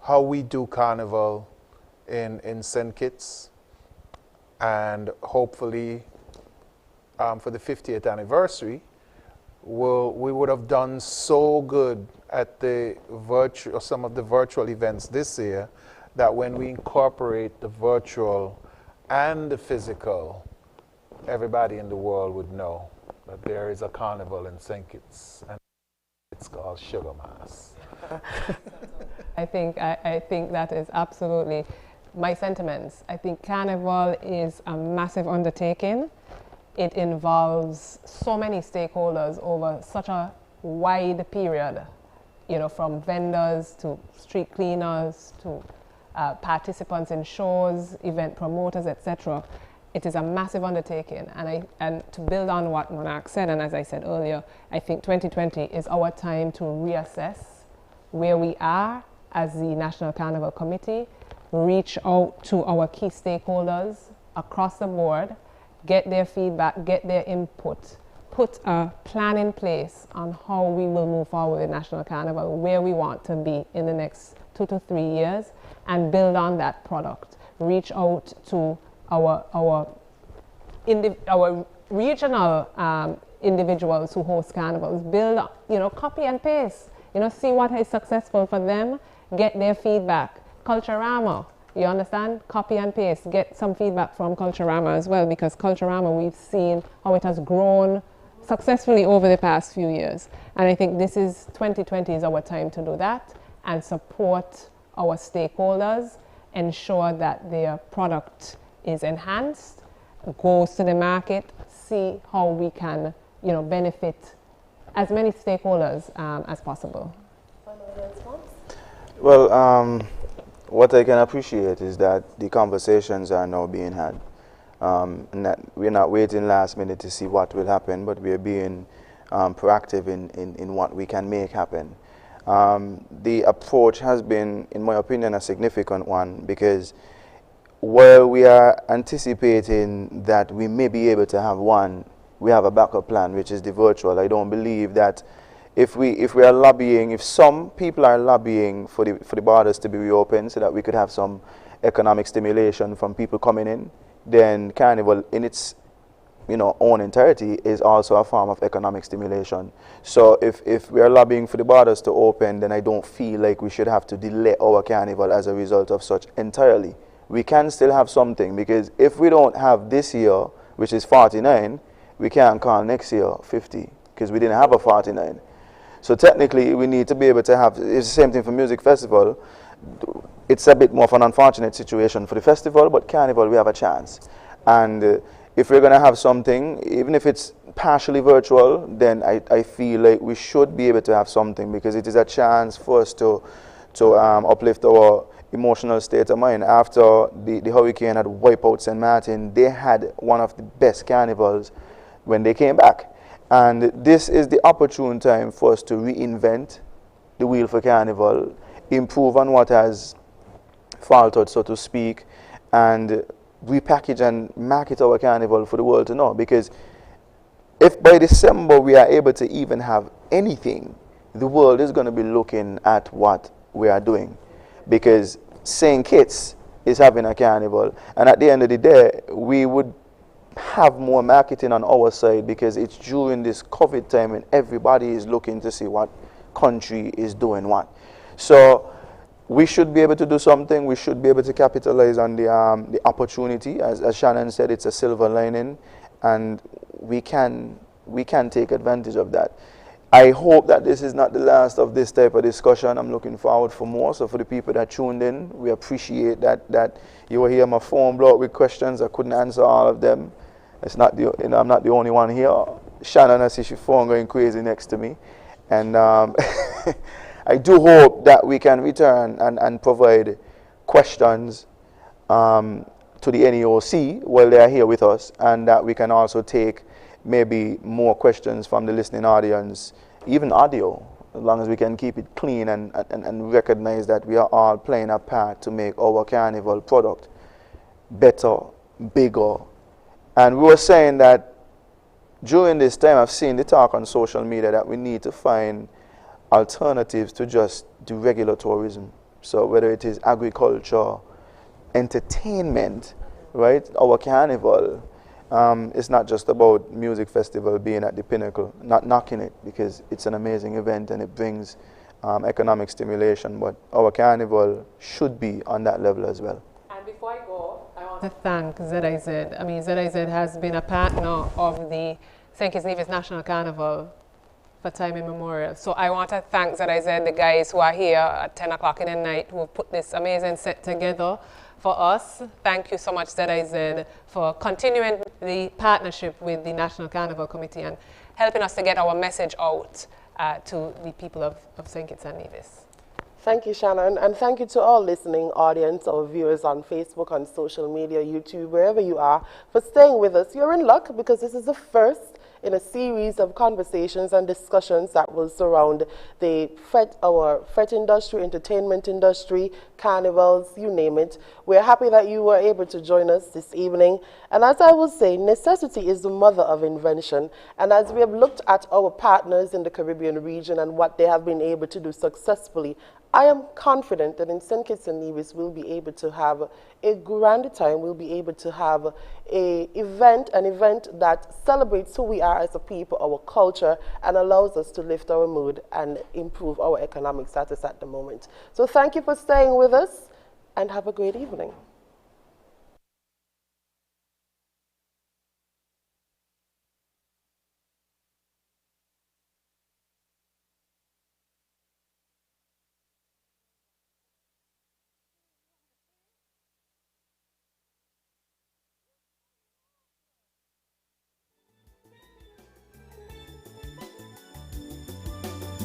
how we do Carnival in St. Kitts, and hopefully for the 50th anniversary, we would have done so good at some of the virtual events this year that when we incorporate the virtual and the physical, everybody in the world would know that there is a carnival in St. Kitts, and it's called Sugar Mass. I think that is absolutely my sentiments. I think Carnival is a massive undertaking. It involves so many stakeholders over such a wide period, from vendors to street cleaners to participants in shows, event promoters, etc. It is a massive undertaking, and to build on what Monarch said, and as I said earlier, I think 2020 is our time to reassess where we are as the National Carnival Committee, reach out to our key stakeholders across the board, get their feedback, get their input, put a plan in place on how we will move forward with National Carnival, where we want to be in the next 2 to 3 years, and build on that product. Reach out to our regional individuals who host carnivals. Build, copy and paste. See what is successful for them. Get their feedback. Culturama, you understand? Copy and paste. Get some feedback from Culturama as well, because Culturama, we've seen how it has grown successfully over the past few years. And I think 2020 is our time to do that and support our stakeholders, ensure that their product is enhanced, goes to the market, see how we can, benefit as many stakeholders as possible. Well, what I can appreciate is that the conversations are now being had, and that we're not waiting last minute to see what will happen, but we're being proactive in what we can make happen. The approach has been, in my opinion, a significant one, because while we are anticipating that we may be able to have one, we have a backup plan, which is the virtual. I don't believe that if we are lobbying, if some people are lobbying for the borders to be reopened so that we could have some economic stimulation from people coming in, then Carnival in its own entirety is also a form of economic stimulation. So if we are lobbying for the borders to open, then I don't feel like we should have to delay our Carnival as a result of such entirely. We can still have something, because if we don't have this year, which is 49, we can't call next year 50, because we didn't have a 49. So technically, we need to be able to have, it's the same thing for music festival. It's a bit more of an unfortunate situation for the festival, but Carnival, we have a chance. And if we're going to have something, even if it's partially virtual, then I feel like we should be able to have something, because it is a chance for us to uplift our emotional state of mind. After the hurricane had wiped out St. Martin, they had one of the best carnivals when they came back. And this is the opportune time for us to reinvent the wheel for Carnival, improve on what has faltered, so to speak, and repackage and market our Carnival for the world to know. Because if by December we are able to even have anything, the world is going to be looking at what we are doing. Because St. Kitts is having a Carnival, and at the end of the day, we would have more marketing on our side, because it's during this COVID time when everybody is looking to see what country is doing what. So we should be able to do something. We should be able to capitalize on the opportunity. As Shannon said, it's a silver lining, and we can take advantage of that. I hope that this is not the last of this type of discussion. I'm looking forward for more. So for the people that tuned in, we appreciate that you were here. My phone blew up with questions. I couldn't answer all of them. It's not I'm not the only one here. Shannon, I see her phone going crazy next to me. And I do hope that we can return and provide questions to the NEOC while they are here with us, and that we can also take maybe more questions from the listening audience, even audio, as long as we can keep it clean and recognize that we are all playing a part to make our Carnival product better, bigger. And we were saying that during this time, I've seen the talk on social media that we need to find alternatives to just do regular tourism. So whether it is agriculture, entertainment, right? Our Carnival, it's not just about music festival being at the pinnacle, not knocking it, because it's an amazing event and it brings economic stimulation, but our Carnival should be on that level as well. And before I go, I want to thank ZIZ. I mean, ZIZ has been a partner of the St. Kitts Nevis National Carnival for time immemorial. So I want to thank ZIZ, the guys who are here at 10 o'clock in the night, who have put this amazing set together for us. Thank you so much, ZIZ, for continuing the partnership with the National Carnival Committee and helping us to get our message out to the people of St. Kitts and Nevis. Thank you, Shannon, and thank you to all listening audience, our viewers on Facebook, on social media, YouTube, wherever you are, for staying with us. You're in luck, because this is the first in a series of conversations and discussions that will surround our fete industry, entertainment industry, carnivals, you name it. We're happy that you were able to join us this evening. And as I will say, necessity is the mother of invention. And as we have looked at our partners in the Caribbean region and what they have been able to do successfully, I am confident that in St. Kitts and Nevis we'll be able to have a grand time. We'll be able to have an event that celebrates who we are as a people, our culture, and allows us to lift our mood and improve our economic status at the moment. So thank you for staying with us, and have a great evening.